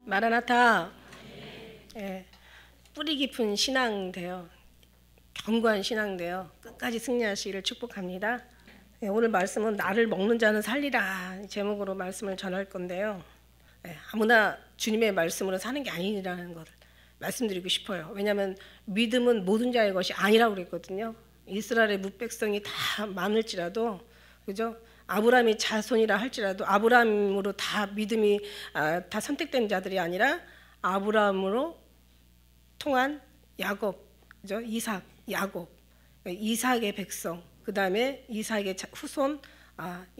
마라나타. 예, 뿌리 깊은 신앙돼요. 견고한 신앙돼요. 끝까지 승리하시기를 축복합니다. 예, 오늘 말씀은 나를 먹는 자는 살리라 제목으로 말씀을 전할 건데요. 예, 아무나 주님의 말씀으로 사는 게 아니라는 걸 말씀드리고 싶어요. 왜냐하면 믿음은 모든 자의 것이 아니라고 그랬거든요. 이스라엘의 뭇백성이 다 많을지라도, 그죠? 아브라함이 자손이라 할지라도 아브라함으로 다 믿음이 다 선택된 자들이 아니라 아브라함으로 통한 야곱, 그죠? 이삭, 야곱, 이삭의 백성, 그 다음에 이삭의 후손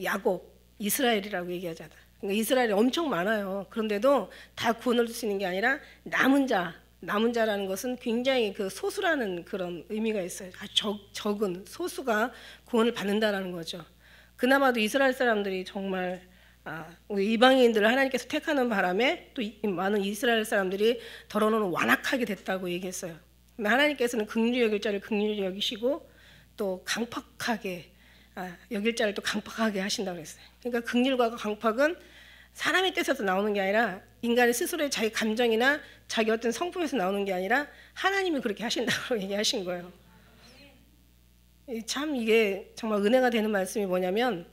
야곱, 이스라엘이라고 얘기하잖아. 그러니까 이스라엘이 엄청 많아요. 그런데도 다 구원을 얻을 수 있는 게 아니라 남은 자라는 것은 굉장히 그 소수라는 그런 의미가 있어요. 아주 적은 소수가 구원을 받는다라는 거죠. 그나마도 이스라엘 사람들이 정말 우리 이방인들을 하나님께서 택하는 바람에 또 많은 이스라엘 사람들이 더러는 완악하게 됐다고 얘기했어요. 하나님께서는 긍휼히 여길 자를 긍휼히 여기시고 또 강팍하게 여길 자를 또 강팍하게 하신다고 그랬어요. 그러니까 긍휼과 강팍은 사람의 뜻에서 나오는 게 아니라 인간의 스스로의 자기 감정이나 자기 어떤 성품에서 나오는 게 아니라 하나님이 그렇게 하신다고 얘기하신 거예요. 참 이게 정말 은혜가 되는 말씀이 뭐냐면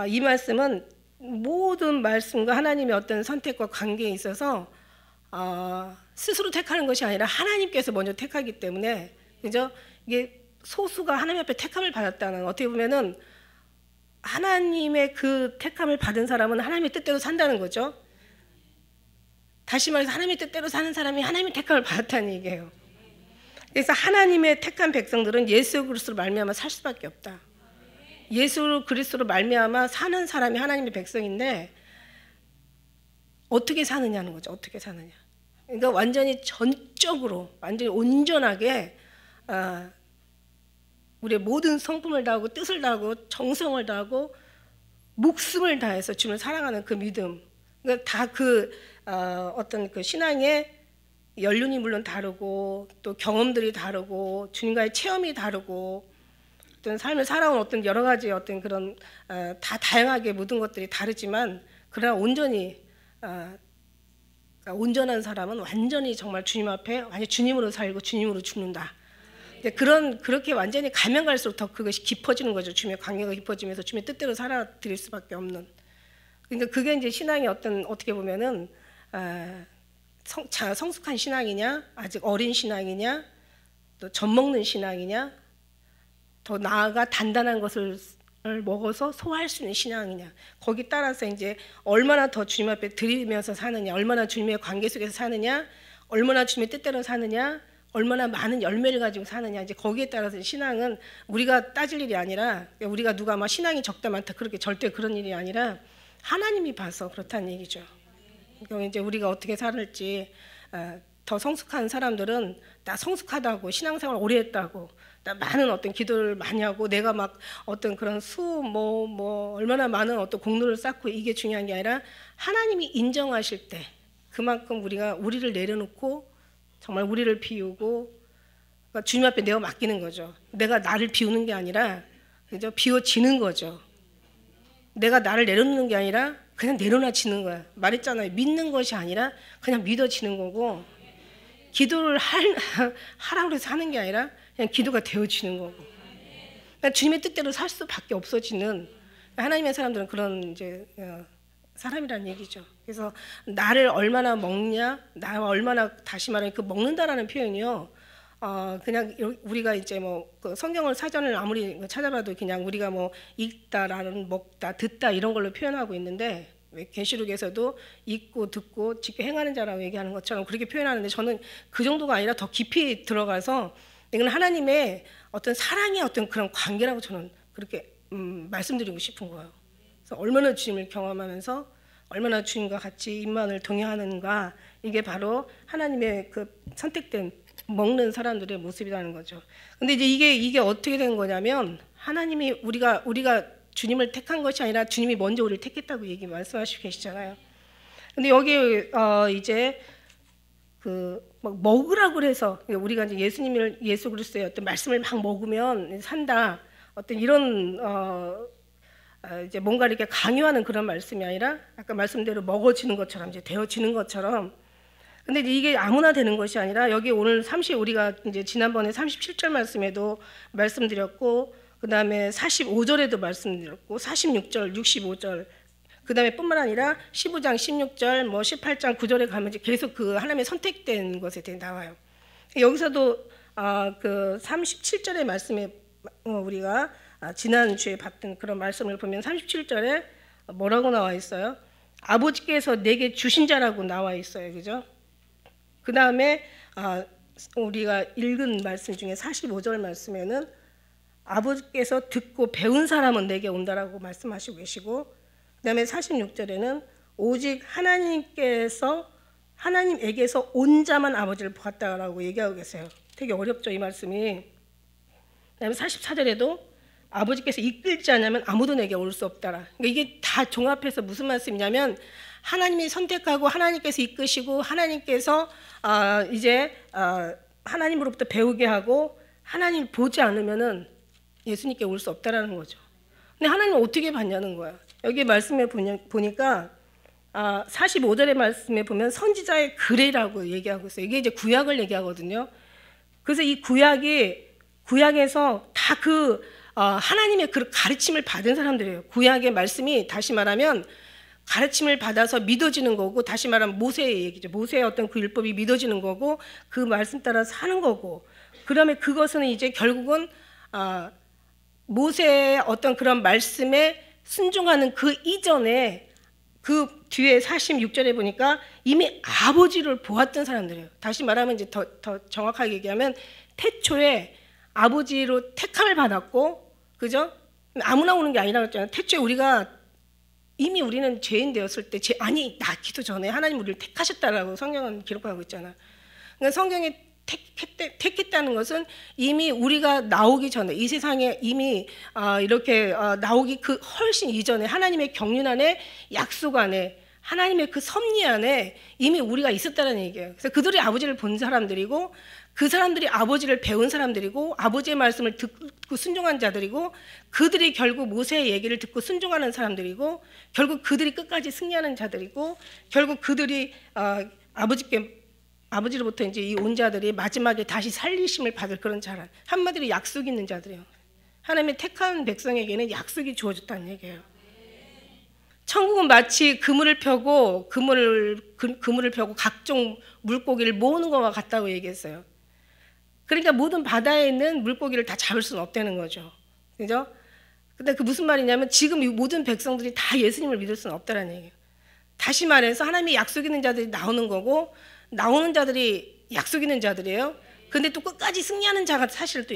이 말씀은 모든 말씀과 하나님의 어떤 선택과 관계에 있어서 스스로 택하는 것이 아니라 하나님께서 먼저 택하기 때문에, 그죠? 이게 소수가 하나님 앞에 택함을 받았다는, 어떻게 보면은 하나님의 그 택함을 받은 사람은 하나님의 뜻대로 산다는 거죠. 다시 말해서 하나님의 뜻대로 사는 사람이 하나님의 택함을 받았다는 얘기예요. 그래서 하나님의 택한 백성들은 예수 그리스도로 말미암아 살 수밖에 없다. 예수 그리스도로 말미암아 사는 사람이 하나님의 백성인데 어떻게 사느냐는 거죠. 어떻게 사느냐. 그러니까 완전히 전적으로, 완전히 온전하게 우리의 모든 성품을 다하고 뜻을 다하고 정성을 다하고 목숨을 다해서 주님을 사랑하는 그 믿음. 그러니까 다 어떤 그 신앙의 연륜이 물론 다르고 또 경험들이 다르고 주님과의 체험이 다르고 어떤 삶을 살아온 어떤 여러 가지 어떤 그런 다 다양하게 모든 것들이 다르지만, 그러나 온전히 온전한 사람은 완전히 정말 주님 앞에 완전히 주님으로 살고 주님으로 죽는다. 그렇게 완전히 가면 갈수록 더 그것이 깊어지는 거죠. 주님의 관계가 깊어지면서 주님의 뜻대로 살아드릴 수밖에 없는. 그러니까 그게 이제 신앙의 어떻게 보면은 성숙한 신앙이냐, 아직 어린 신앙이냐, 또 젖먹는 신앙이냐, 더 나아가 단단한 것을 먹어서 소화할 수 있는 신앙이냐, 거기 따라서 이제 얼마나 더 주님 앞에 드리면서 사느냐, 얼마나 주님의 관계 속에서 사느냐, 얼마나 주님의 뜻대로 사느냐, 얼마나 많은 열매를 가지고 사느냐, 이제 거기에 따라서 신앙은 우리가 따질 일이 아니라, 우리가 누가 막 신앙이 적다 많다 그렇게 절대 그런 일이 아니라 하나님이 봐서 그렇다는 얘기죠. 그러니까 이제 우리가 어떻게 살을지, 더 성숙한 사람들은 나 성숙하다고 신앙생활 오래 했다고 나 많은 어떤 기도를 많이 하고 내가 막 어떤 그런 얼마나 많은 어떤 공로를 쌓고 이게 중요한 게 아니라 하나님이 인정하실 때 그만큼 우리를 내려놓고 정말 우리를 비우고, 그러니까 주님 앞에 내어 맡기는 거죠. 내가 나를 비우는 게 아니라, 그죠? 비워지는 거죠. 내가 나를 내려놓는 게 아니라 그냥 내려놔지는 거야. 말했잖아요. 믿는 것이 아니라 그냥 믿어지는 거고, 기도를 하라고 해서 하는 게 아니라 그냥 기도가 되어지는 거고, 그러니까 주님의 뜻대로 살 수밖에 없어지는 하나님의 사람들은 그런 이제 사람이라는 얘기죠. 그래서 나를 얼마나 먹냐, 나와 얼마나, 다시 말하면 그 먹는다라는 표현이요. 그냥 우리가 이제 그 성경을 사전을 아무리 찾아봐도 그냥 우리가 읽다라는 먹다, 듣다 이런 걸로 표현하고 있는데, 계시록에서도 읽고 듣고 직접 행하는 자라고 얘기하는 것처럼 그렇게 표현하는데, 저는 그 정도가 아니라 더 깊이 들어가서 이건 하나님의 어떤 사랑의 어떤 그런 관계라고 저는 그렇게 말씀드리고 싶은 거예요. 그래서 얼마나 주님을 경험하면서 얼마나 주님과 같이 임만을 동행하는가, 이게 바로 하나님의 그 선택된 먹는 사람들의 모습이라는 거죠. 근데 이제 이게 어떻게 된 거냐면, 하나님이 우리가 주님을 택한 것이 아니라 주님이 먼저 우리를 택했다고 말씀하시고 계시잖아요. 근데 여기 이제 막 먹으라고 해서 우리가 이제 예수 그리스도의 어떤 말씀을 막 먹으면 산다, 어떤 이런 이제 뭔가 이렇게 강요하는 그런 말씀이 아니라 아까 말씀대로 먹어지는 것처럼 이제 되어지는 것처럼. 근데 이게 아무나 되는 것이 아니라 여기 오늘 우리가 이제 지난번에 37절 말씀에도 말씀드렸고, 그 다음에 45절에도 말씀드렸고, 46절, 65절, 그 다음에 뿐만 아니라 15장 16절, 뭐 18장 9절에 가면 이제 계속 그 하나님의 선택된 것에 대해 나와요. 여기서도 그 37절의 말씀에 우리가 지난주에 봤던 그런 말씀을 보면 37절에 뭐라고 나와 있어요? 아버지께서 내게 주신 자라고 나와 있어요. 그죠? 그 다음에 우리가 읽은 말씀 중에 45절 말씀에는 아버지께서 듣고 배운 사람은 내게 온다라고 말씀하시고 계시고, 그 다음에 46절에는 오직 하나님에게서 온 자만 아버지를 보았다라고 얘기하고 계세요. 되게 어렵죠, 이 말씀이. 그 다음에 44절에도 아버지께서 이끌지 않으면 아무도 내게 올 수 없다라. 그러니까 이게 다 종합해서 무슨 말씀이냐면, 하나님이 선택하고 하나님께서 이끄시고 하나님께서 이제 하나님으로부터 배우게 하고 하나님을 보지 않으면은 예수님께 올 수 없다라는 거죠. 근데 하나님은 어떻게 봤냐는 거야. 여기 말씀에 보니까 45절의 말씀에 보면 선지자의 글이라고 얘기하고 있어요. 이게 이제 구약을 얘기하거든요. 그래서 이 구약에서 다 하나님의 그 가르침을 받은 사람들이에요. 구약의 말씀이 다시 말하면 가르침을 받아서 믿어지는 거고, 다시 말하면 모세의 얘기죠. 모세의 어떤 그 율법이 믿어지는 거고, 그 말씀 따라 사는 거고, 그다음에 그것은 이제 결국은 모세의 어떤 그런 말씀에 순종하는 그 이전에, 그 뒤에 46절에 보니까 이미 아버지를 보았던 사람들이에요. 다시 말하면 이제 더 정확하게 얘기하면 태초에 아버지로 택함을 받았고, 그죠? 아무나 오는 게 아니라고 했잖아요. 태초에 우리는 죄인 되었을 때, 낳기도 전에 하나님 우리를 택하셨다라고 성경은 기록하고 있잖아. 그러니까 성경에 택했다는 것은 이미 우리가 나오기 전에, 이 세상에 이미 이렇게 나오기 그 훨씬 이전에 하나님의 경륜 안에, 약속 안에, 하나님의 그 섭리 안에 이미 우리가 있었다는 얘기예요. 그래서 그들이 아버지를 본 사람들이고, 그 사람들이 아버지를 배운 사람들이고, 아버지의 말씀을 듣고 순종한 자들이고, 그들이 결국 모세의 얘기를 듣고 순종하는 사람들이고, 결국 그들이 끝까지 승리하는 자들이고, 결국 그들이 아버지로부터 이제 이 온 자들이 마지막에 다시 살리심을 받을 그런 자라. 한마디로 약속 있는 자들이에요. 하나님의 택한 백성에게는 약속이 주어졌다는 얘기예요. 천국은 마치 그물을 펴고 각종 물고기를 모으는 것과 같다고 얘기했어요. 그러니까 모든 바다에 있는 물고기를 다 잡을 수는 없다는 거죠. 그죠? 근데 그 무슨 말이냐면, 지금 이 모든 백성들이 다 예수님을 믿을 수는 없다는 얘기예요. 다시 말해서 하나님이 약속 있는 자들이 나오는 거고, 나오는 자들이 약속 있는 자들이에요. 근데 또 끝까지 승리하는 자가 사실 또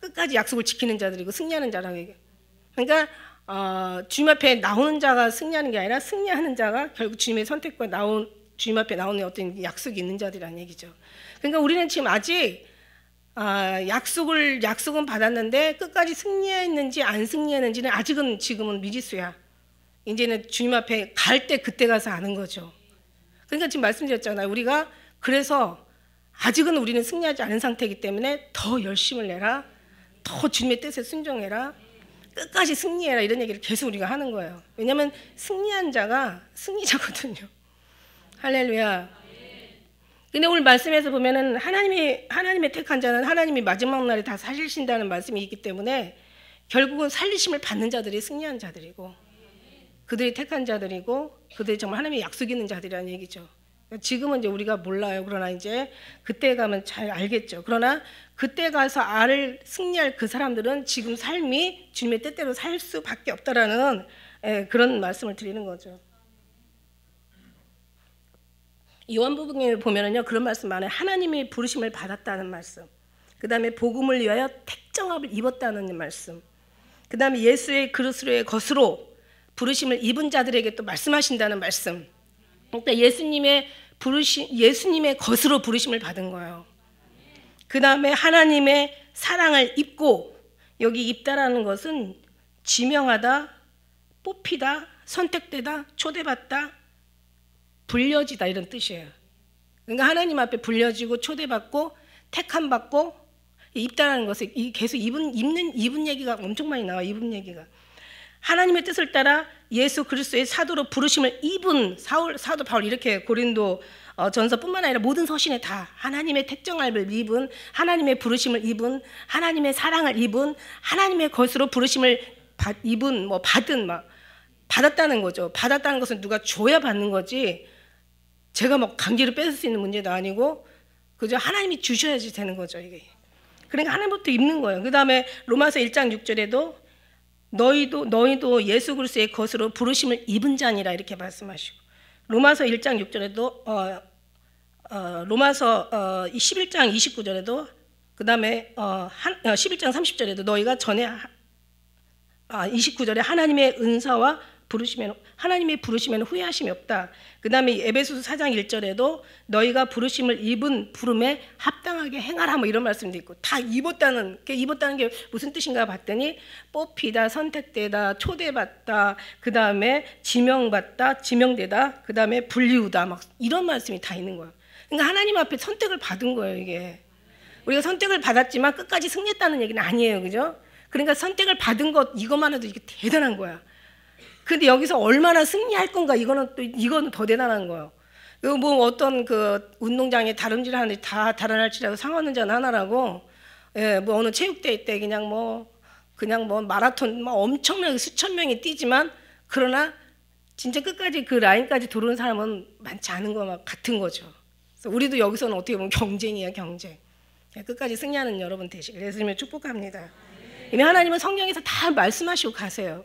끝까지 약속을 지키는 자들이고 승리하는 자라고 얘기해요. 그러니까 주님 앞에 나오는 자가 승리하는 게 아니라, 승리하는 자가 결국 주님의 선택과 주님 앞에 나오는 어떤 약속이 있는 자들이라는 얘기죠. 그러니까 우리는 지금 아직 약속은 받았는데 끝까지 승리했는지 안 승리했는지는 지금은 미지수야. 이제는 주님 앞에 갈 때 그때 가서 아는 거죠. 그러니까 지금 말씀드렸잖아요. 우리가 그래서 아직은 우리는 승리하지 않은 상태이기 때문에 더 열심을 내라, 더 주님의 뜻에 순종해라, 끝까지 승리해라, 이런 얘기를 계속 우리가 하는 거예요. 왜냐하면 승리한 자가 승리자거든요. 할렐루야. 근데 오늘 말씀에서 보면은 하나님의 택한 자는 하나님이 마지막 날에 다 살리신다는 말씀이 있기 때문에 결국은 살리심을 받는 자들이 승리한 자들이고, 그들이 택한 자들이고, 그들이 정말 하나님의 약속 있는 자들이라는 얘기죠. 지금은 이제 우리가 몰라요. 그러나 이제 그때 가면 잘 알겠죠. 그러나 그때 가서 승리할 그 사람들은 지금 삶이 주님의 뜻대로 살 수밖에 없다라는 그런 말씀을 드리는 거죠. 요한복음에 보면은요, 그런 말씀 많아요. 하나님의 부르심을 받았다는 말씀, 그 다음에 복음을 위하여 택정함을 입었다는 말씀, 그 다음에 예수의 그리스도의 것으로 부르심을 입은 자들에게 또 말씀하신다는 말씀. 그러니까 예수님의 것으로 부르심을 받은 거예요. 그 다음에 하나님의 사랑을 입고, 여기 입다라는 것은 지명하다, 뽑히다, 선택되다, 초대받다, 불려지다, 이런 뜻이에요. 그러니까 하나님 앞에 불려지고 초대받고 택함받고 입다라는 것을 계속 입은 얘기가 엄청 많이 나와. 입은 얘기가 하나님의 뜻을 따라 예수 그리스도의 사도로 부르심을 입은 사도 바울 이렇게 고린도 전서뿐만 아니라 모든 서신에 다 하나님의 택정함을 입은, 하나님의 부르심을 입은, 하나님의 사랑을 입은, 하나님의 것으로 부르심을 입은, 뭐 받은, 막 받았다는 거죠. 받았다는 것은 누가 줘야 받는 거지 제가 막 강제로 뺏을 수 있는 문제도 아니고 그저 하나님이 주셔야지 되는 거죠. 이게 그러니까 하나님부터 입는 거예요. 그 다음에 로마서 1장 6절에도 너희도 예수 그리스도의 것으로 부르심을 입은 자니라 이렇게 말씀하시고, 로마서 1장 6절에도 로마서 11장 29절에도 그 다음에 11장 30절에도 너희가 전에 29절에 하나님의 은사와 하나님의 부르심에는 후회하심이 없다. 그 다음에 에베소서 4장 1절에도 너희가 부르심을 입은 부름에 합당하게 행하라 뭐 이런 말씀도 있고, 다 입었다는 게 무슨 뜻인가 봤더니 뽑히다, 선택되다, 초대받다, 그 다음에 지명받다, 지명되다, 그 다음에 불리우다 막 이런 말씀이 다 있는 거예요. 그러니까 하나님 앞에 선택을 받은 거예요. 이게 우리가 선택을 받았지만 끝까지 승리했다는 얘기는 아니에요. 그죠? 그러니까 선택을 받은 것 이것만 해도 이게 대단한 거야. 근데 여기서 얼마나 승리할 건가 이거는 더 대단한 거예요. 뭐 어떤 그 운동장에 다름질 하는데 다 달아날지라도 상하는 하나라고, 예, 뭐 어느 체육대회 때 그냥 뭐 마라톤 막 엄청나게 수천 명이 뛰지만 그러나 진짜 끝까지 그 라인까지 들어오는 사람은 많지 않은 거 같은 거죠. 그래서 우리도 여기서는 어떻게 보면 경쟁이에요, 경쟁. 끝까지 승리하는 여러분 되시길 예수님을 축복합니다. 이미 하나님은 성경에서 다 말씀하시고 가세요.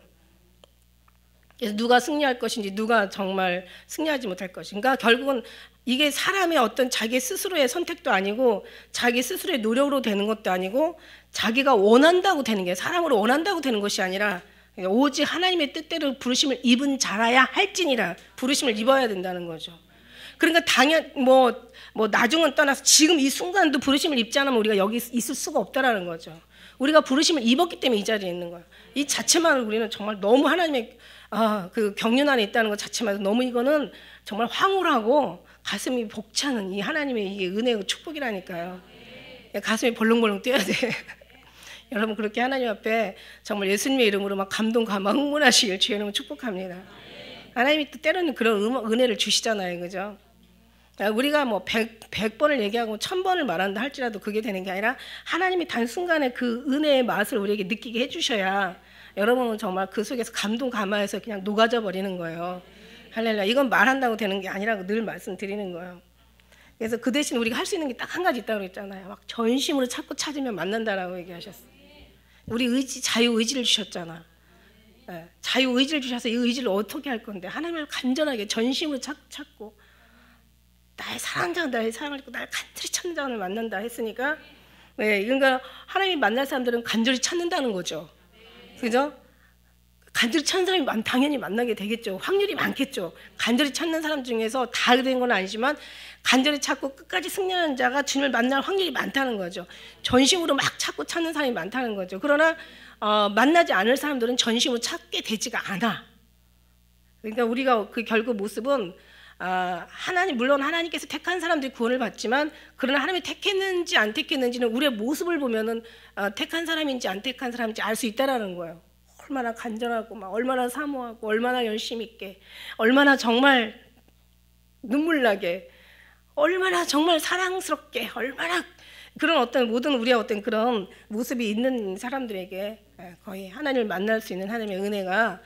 그래서 누가 승리할 것인지, 누가 정말 승리하지 못할 것인가. 그러니까 결국은 이게 사람의 어떤 자기 스스로의 선택도 아니고 자기 스스로의 노력으로 되는 것도 아니고 자기가 원한다고 되는 게, 사람으로 원한다고 되는 것이 아니라 오직 하나님의 뜻대로 부르심을 입은 자라야 할지니라, 부르심을 입어야 된다는 거죠. 그러니까 당연 뭐 나중은 떠나서 지금 이 순간도 부르심을 입지 않으면 우리가 여기 있을 수가 없다라는 거죠. 우리가 부르심을 입었기 때문에 이 자리에 있는 거예요. 이 자체만 우리는 정말 너무 하나님의 그 경륜 안에 있다는 것 자체만 너무 이거는 정말 황홀하고 가슴이 벅차는 이 하나님의 이게 은혜고 축복이라니까요. 가슴이 벌렁벌렁 뛰어야 돼. 여러분 그렇게 하나님 앞에 정말 예수님의 이름으로 막 감동, 감화, 흥분하시길 주의 이름으로 축복합니다. 하나님이 또 때로는 그런 은혜를 주시잖아요, 그죠? 우리가 뭐 100번을 얘기하고 1000번을 말한다 할지라도 그게 되는 게 아니라 하나님이 단순간에 그 은혜의 맛을 우리에게 느끼게 해주셔야 여러분은 정말 그 속에서 감동, 감화해서 그냥 녹아져 버리는 거예요. 할렐루야. 이건 말한다고 되는 게 아니라고 늘 말씀드리는 거예요. 그래서 그 대신 우리가 할 수 있는 게 딱 한 가지 있다고 그랬잖아요. 막 전심으로 찾고 찾으면 만난다라고 얘기하셨어요. 우리 자유의지를 주셨잖아. 네, 자유의지를 주셔서 이 의지를 어떻게 할 건데 하나님을 간절하게 전심으로 찾고 나의 사랑자가 나의 사랑을 입고 나를 간절히 찾는 자를 만난다 했으니까, 네, 그러니까 하나님이 만날 사람들은 간절히 찾는다는 거죠. 그죠? 간절히 찾는 사람이 당연히 만나게 되겠죠. 확률이 많겠죠. 간절히 찾는 사람 중에서 다 된 건 아니지만 간절히 찾고 끝까지 승리하는 자가 주님을 만날 확률이 많다는 거죠. 전심으로 막 찾고 찾는 사람이 많다는 거죠. 그러나 만나지 않을 사람들은 전심으로 찾게 되지가 않아. 그러니까 우리가 그 결국 모습은 물론 하나님께서 택한 사람들이 구원을 받지만, 그러나 하나님이 택했는지 안 택했는지는 우리의 모습을 보면은 택한 사람인지 안 택한 사람인지 알 수 있다라는 거예요. 얼마나 간절하고 막 얼마나 사모하고 얼마나 열심히 있게, 얼마나 정말 눈물나게, 얼마나 정말 사랑스럽게, 얼마나 그런 어떤 모든 우리의 어떤 그런 모습이 있는 사람들에게 거의 하나님을 만날 수 있는 하나님의 은혜가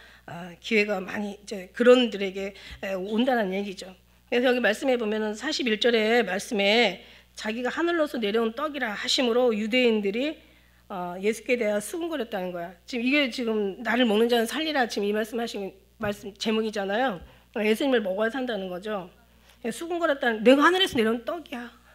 기회가 많이 이제 그런들에게 온다는 얘기죠. 그래서 여기 말씀해 보면은 41절의 말씀에 자기가 하늘로서 내려온 떡이라 하심으로 유대인들이 예수께 대하여 수군거렸다는 거야. 지금 나를 먹는 자는 살리라, 지금 이 말씀 제목이잖아요. 예수님을 먹어야 산다는 거죠. 수군거렸다는, 내가 하늘에서 내려온 떡이야.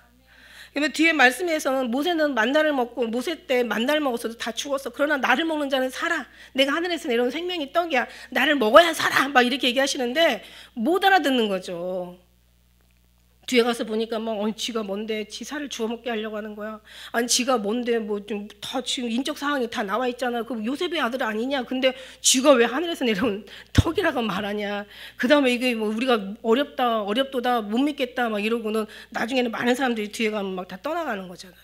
그러면 뒤에 말씀에서는 모세는 만나를 먹고, 모세 때 만나를 먹었어도 다 죽었어. 그러나 나를 먹는 자는 살아. 내가 하늘에서 내려온 생명이 떡이야. 나를 먹어야 살아. 막 이렇게 얘기하시는데 못 알아듣는 거죠. 뒤에 가서 보니까 막 지가 뭔데 지 살을 주워 먹게 하려고 하는 거야. 아니 지가 뭔데 뭐 좀 다 지금 인적 사항이 다 나와 있잖아. 그럼 요셉의 아들 아니냐. 근데 쥐가 왜 하늘에서 내려온 턱이라고 말하냐. 그 다음에 이게 뭐 우리가 어렵도다 못 믿겠다 막 이러고는 나중에는 많은 사람들이 뒤에 가면 막 다 떠나가는 거잖아요.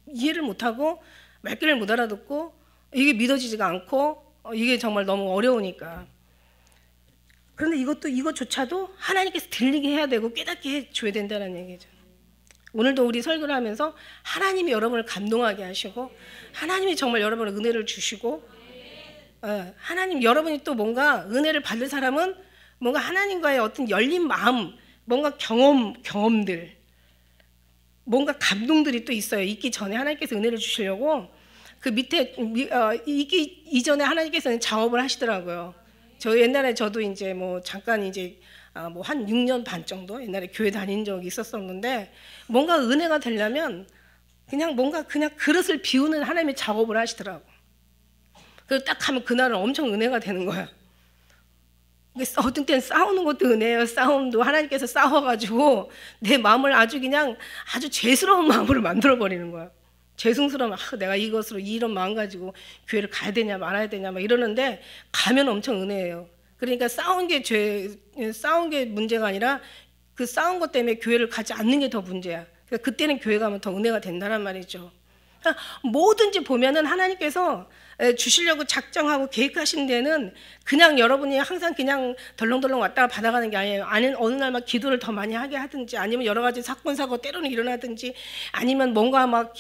이해를 못하고 말귀를 못 알아듣고 이게 믿어지지가 않고 이게 정말 너무 어려우니까. 그런데 이것조차도 하나님께서 들리게 해야 되고 깨닫게 해줘야 된다는 얘기죠. 오늘도 우리 설교를 하면서 하나님이 여러분을 감동하게 하시고 하나님이 정말 여러분을 은혜를 주시고 하나님 여러분이 또 뭔가 은혜를 받을 사람은 뭔가 하나님과의 어떤 열린 마음, 뭔가 경험들, 뭔가 감동들이 또 있어요. 있기 전에 하나님께서 은혜를 주시려고 그 밑에 있기 이전에 하나님께서는 작업을 하시더라고요. 저도 이제 뭐 잠깐 이제 뭐 한 6년 반 정도 옛날에 교회 다닌 적이 있었었는데 뭔가 은혜가 되려면 그냥 뭔가 그냥 그릇을 비우는 하나님의 작업을 하시더라고. 그래서 딱 하면 그날은 엄청 은혜가 되는 거야. 어떤 때는 싸우는 것도 은혜예요. 싸움도 하나님께서 싸워가지고 내 마음을 아주 죄스러운 마음으로 만들어버리는 거야. 죄송스러우면 내가 이것으로 이런 마음 가지고 교회를 가야 되냐 말아야 되냐 막 이러는데 가면 엄청 은혜예요. 그러니까 싸운 게 문제가 아니라 그 싸운 것 때문에 교회를 가지 않는 게 더 문제야. 그러니까 그때는 교회 가면 더 은혜가 된다는 말이죠. 그러니까 뭐든지 보면은 하나님께서 주시려고 작정하고 계획하신 데는 그냥 여러분이 항상 그냥 덜렁덜렁 왔다가 받아가는 게 아니에요. 아니면 어느 날 막 기도를 더 많이 하게 하든지 아니면 여러 가지 사건 사고 때로는 일어나든지 아니면 뭔가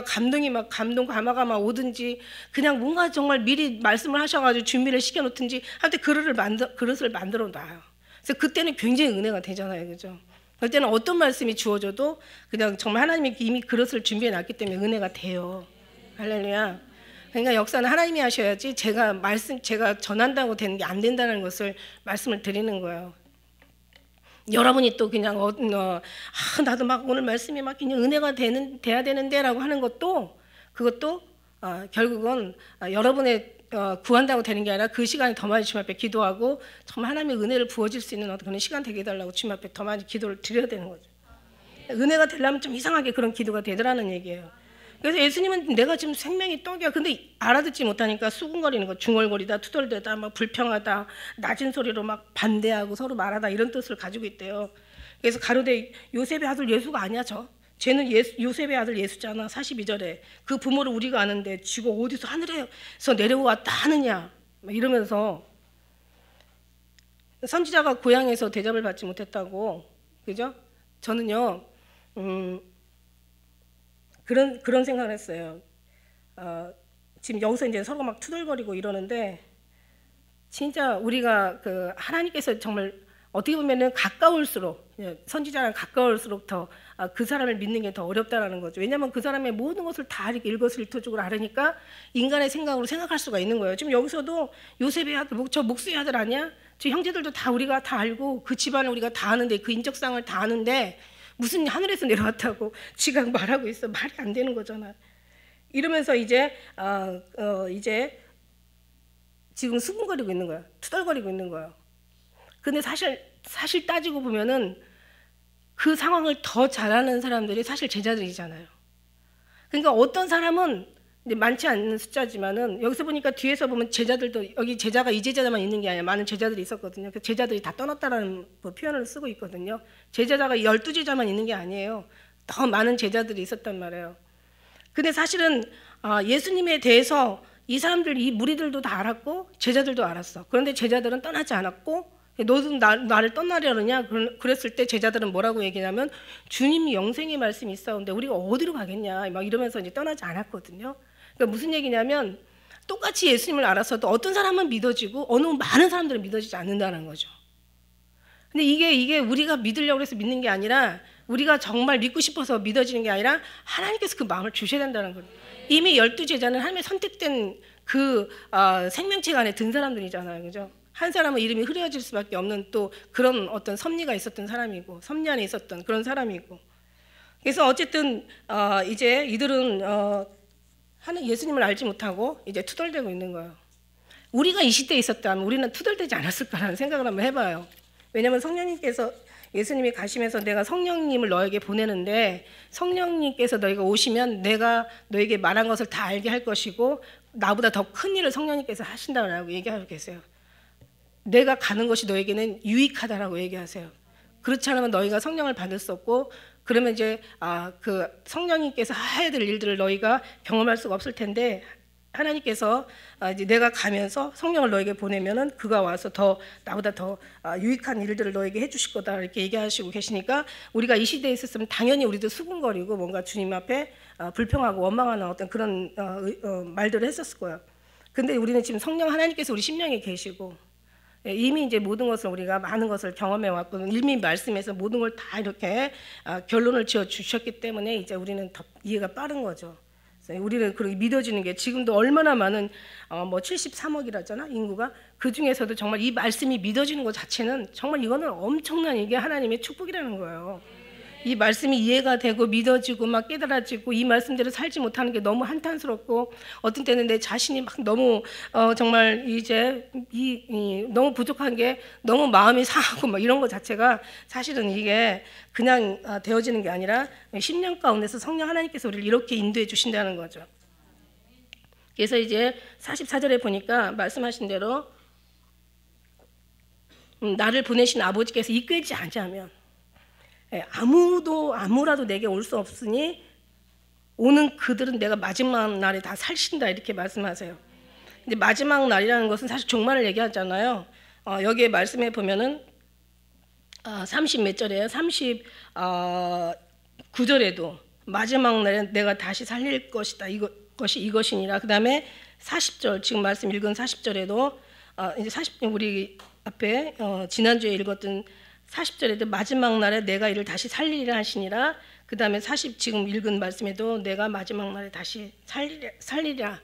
감동 감화가 막 오든지 그냥 뭔가 정말 미리 말씀을 하셔가지고 준비를 시켜놓든지 하여튼 그릇을 만들어 놔요. 그래서 그때는 굉장히 은혜가 되잖아요, 그죠? 그때는 어떤 말씀이 주어져도 그냥 정말 하나님이 이미 그릇을 준비해 놨기 때문에 은혜가 돼요. 할렐루야. 그러니까 역사는 하나님이 하셔야지 제가 전한다고 되는 게 안 된다는 것을 말씀을 드리는 거예요. 여러분이 또 그냥 나도 막 오늘 말씀이 막 그냥 은혜가 돼야 되는데라고 하는 것도 그것도 결국은 여러분의 구한다고 되는 게 아니라 그 시간에 더 많이 주님 앞에 기도하고 정말 하나님의 은혜를 부어질 수 있는 어떤 그런 시간 되게 해달라고 주님 앞에 더 많이 기도를 드려야 되는 거죠. 은혜가 되려면 좀 이상하게 그런 기도가 되더라는 얘기예요. 그래서 예수님은 내가 지금 생명이 떡이야. 근데 알아듣지 못하니까 수군거리는 거, 중얼거리다, 투덜대다, 막 불평하다, 낮은 소리로 막 반대하고 서로 말하다 이런 뜻을 가지고 있대요. 그래서 가로되 요셉의 아들 예수가 아니야 쟤는 요셉의 아들 예수잖아. 42절에 그 부모를 우리가 아는데 쥐가 어디서 하늘에서 내려왔다 하느냐 막 이러면서 선지자가 고향에서 대접을 받지 못했다고, 그죠? 저는요 그런 생각을 했어요. 지금 여기서 이제 서로 막 투덜거리고 이러는데 진짜 우리가 그 하나님께서 정말 어떻게 보면은 가까울수록 선지자랑 가까울수록 더 그 사람을 믿는 게 더 어렵다라는 거죠. 왜냐하면 그 사람의 모든 것을 다 이렇게 일거수일투족을 알으니까 인간의 생각으로 생각할 수가 있는 거예요. 지금 여기서도 요셉의 아들, 저 목수의 아들 아니야? 저 형제들도 다 우리가 다 알고 그 집안을 우리가 다 아는데 그 인적상을 다 아는데 무슨 하늘에서 내려왔다고 지가 말하고 있어. 말이 안 되는 거잖아. 이러면서 이제 지금 수군거리고 있는 거야. 투덜거리고 있는 거야. 근데 사실 따지고 보면은 그 상황을 더 잘하는 사람들이 사실 제자들이잖아요. 그러니까 어떤 사람은 이제 많지 않은 숫자지만은 여기서 보니까 뒤에서 보면 제자들도 여기 제자가 이 제자만 있는 게 아니라 많은 제자들이 있었거든요. 그 제자들이 다 떠났다라는 표현을 쓰고 있거든요. 제자가 12제자만 있는 게 아니에요. 더 많은 제자들이 있었단 말이에요. 근데 사실은 예수님에 대해서 이 무리들도 다 알았고 제자들도 알았어. 그런데 제자들은 떠나지 않았고 너도 나를 떠나려느냐 그랬을 때 제자들은 뭐라고 얘기냐면 주님이 영생의 말씀이 있었는데 우리가 어디로 가겠냐 막 이러면서 이제 떠나지 않았거든요. 그러니까 무슨 얘기냐면 똑같이 예수님을 알았어도 어떤 사람은 믿어지고 어느 많은 사람들은 믿어지지 않는다는 거죠. 근데 이게 우리가 믿으려고 해서 믿는 게 아니라 우리가 정말 믿고 싶어서 믿어지는 게 아니라 하나님께서 그 마음을 주셔야 된다는 거예요. 이미 12제자는 하나님의 선택된 그 생명책 안에 든 사람들이잖아요. 그죠? 한 사람은 이름이 흐려질 수밖에 없는 또 그런 어떤 섭리가 있었던 사람이고 섭리 안에 있었던 그런 사람이고 그래서 어쨌든 이제 이들은 예수님을 알지 못하고 이제 투덜대고 있는 거예요. 우리가 이 시대에 있었다면 우리는 투덜대지 않았을까라는 생각을 한번 해봐요. 왜냐하면 성령님께서 예수님이 가시면서 내가 성령님을 너에게 보내는데 성령님께서 너희가 오시면 내가 너에게 말한 것을 다 알게 할 것이고 나보다 더 큰 일을 성령님께서 하신다고 얘기하고 계세요. 내가 가는 것이 너에게는 유익하다라고 얘기하세요. 그렇지 않으면 너희가 성령을 받을 수 없고 그러면 이제 그 성령님께서 해야 될 일들을 너희가 경험할 수가 없을 텐데 하나님께서 이제 내가 가면서 성령을 너에게 보내면은 그가 와서 더 나보다 더 유익한 일들을 너에게 해주실 거다 이렇게 얘기하시고 계시니까 우리가 이 시대에 있었으면 당연히 우리도 수군거리고 뭔가 주님 앞에 불평하고 원망하는 어떤 그런 말들을 했었을 거예요. 근데 우리는 지금 성령 하나님께서 우리 심령에 계시고 이미 이제 모든 것을 우리가 많은 것을 경험해 왔고 이미 말씀에서 모든 걸 다 이렇게 결론을 지어 주셨기 때문에 이제 우리는 더 이해가 빠른 거죠. 우리는 그렇게 믿어지는 게 지금도 얼마나 많은 뭐 73억이라잖아 인구가 그 중에서도 정말 이 말씀이 믿어지는 것 자체는 정말 이거는 엄청난 이게 하나님의 축복이라는 거예요. 이 말씀이 이해가 되고 믿어지고 막 깨달아지고 이 말씀대로 살지 못하는 게 너무 한탄스럽고 어떤 때는 내 자신이 막 너무 정말 이제 너무 부족한 게 너무 마음이 상하고 막 이런 것 자체가 사실은 이게 그냥 되어지는 게 아니라 10년 가운데서 성령 하나님께서 우리를 이렇게 인도해 주신다는 거죠. 그래서 이제 44절에 보니까 말씀하신 대로 나를 보내신 아버지께서 이끌지 않자면 아무라도 내게 올 수 없으니 오는 그들은 내가 마지막 날에 다 살신다 이렇게 말씀하세요. 근데 마지막 날이라는 것은 사실 종말을 얘기하잖아요. 여기에 말씀해 보면은 30 몇 절이에요. 39절에도 마지막 날에 내가 다시 살릴 것이다. 이것이니라. 그다음에 40절 지금 말씀 읽은 40절에도 이제 우리 앞에 지난주에 읽었던 40절에도 마지막 날에 내가 이를 다시 살리리라 하시니라. 그 다음에 지금 읽은 말씀에도 내가 마지막 날에 다시 살리리라.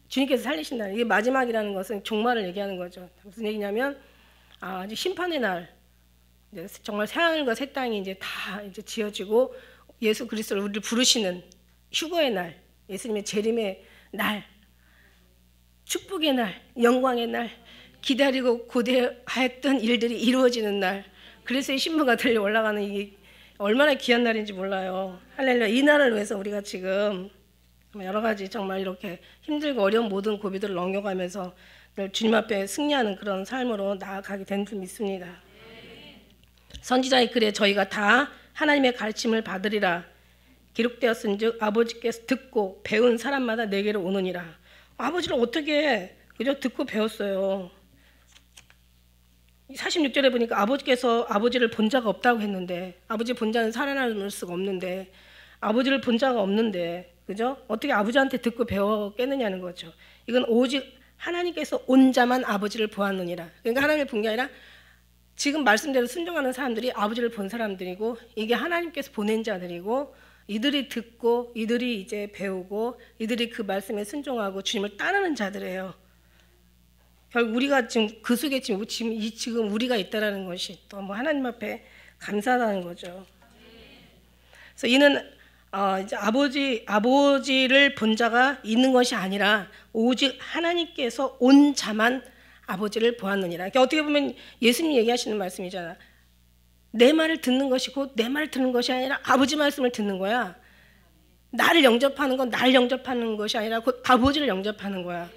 주님께서 살리신다. 이게 마지막이라는 것은 종말을 얘기하는 거죠. 무슨 얘기냐면 이제 심판의 날, 이제 정말 새 하늘과 새 땅이 이제 다 이제 지어지고 예수 그리스도를 우리를 부르시는 휴거의 날, 예수님의 재림의 날, 축복의 날, 영광의 날, 기다리고 고대하였던 일들이 이루어지는 날. 그래서 이 신부가 들려 올라가는 이게 얼마나 귀한 날인지 몰라요. 할렐루야. 이 날을 위해서 우리가 지금 여러 가지 정말 이렇게 힘들고 어려운 모든 고비들을 넘겨가면서 주님 앞에 승리하는 그런 삶으로 나아가게 된 줄 믿습니다. 선지자의 글에 저희가 다 하나님의 가르침을 받으리라 기록되었은즉 아버지께서 듣고 배운 사람마다 내게로 오느니라. 아버지를 어떻게 그저 듣고 배웠어요. 46절에 보니까 아버지께서 아버지를 본 자가 없다고 했는데 아버지 본 자는 살아남을 수가 없는데 아버지를 본 자가 없는데 그죠? 어떻게 아버지한테 듣고 배웠겠느냐는 거죠. 이건 오직 하나님께서 온 자만 아버지를 보았느니라. 그러니까 하나님을 본 게 아니라 지금 말씀대로 순종하는 사람들이 아버지를 본 사람들이고 이게 하나님께서 보낸 자들이고 이들이 듣고 이들이 이제 배우고 이들이 그 말씀에 순종하고 주님을 따르는 자들이에요. 결국 우리가 지금 그 속에 지금 우리가 있다라는 것이 또 뭐 하나님 앞에 감사하다는 거죠. 그래서 이는 이제 아버지를 본 자가 있는 것이 아니라 오직 하나님께서 온 자만 아버지를 보았느니라. 그러니까 어떻게 보면 예수님 얘기하시는 말씀이잖아. 내 말을 듣는 것이 곧 내 말을 듣는 것이 아니라 아버지 말씀을 듣는 거야. 나를 영접하는 건 나를 영접하는 것이 아니라 곧 아버지를 영접하는 거야.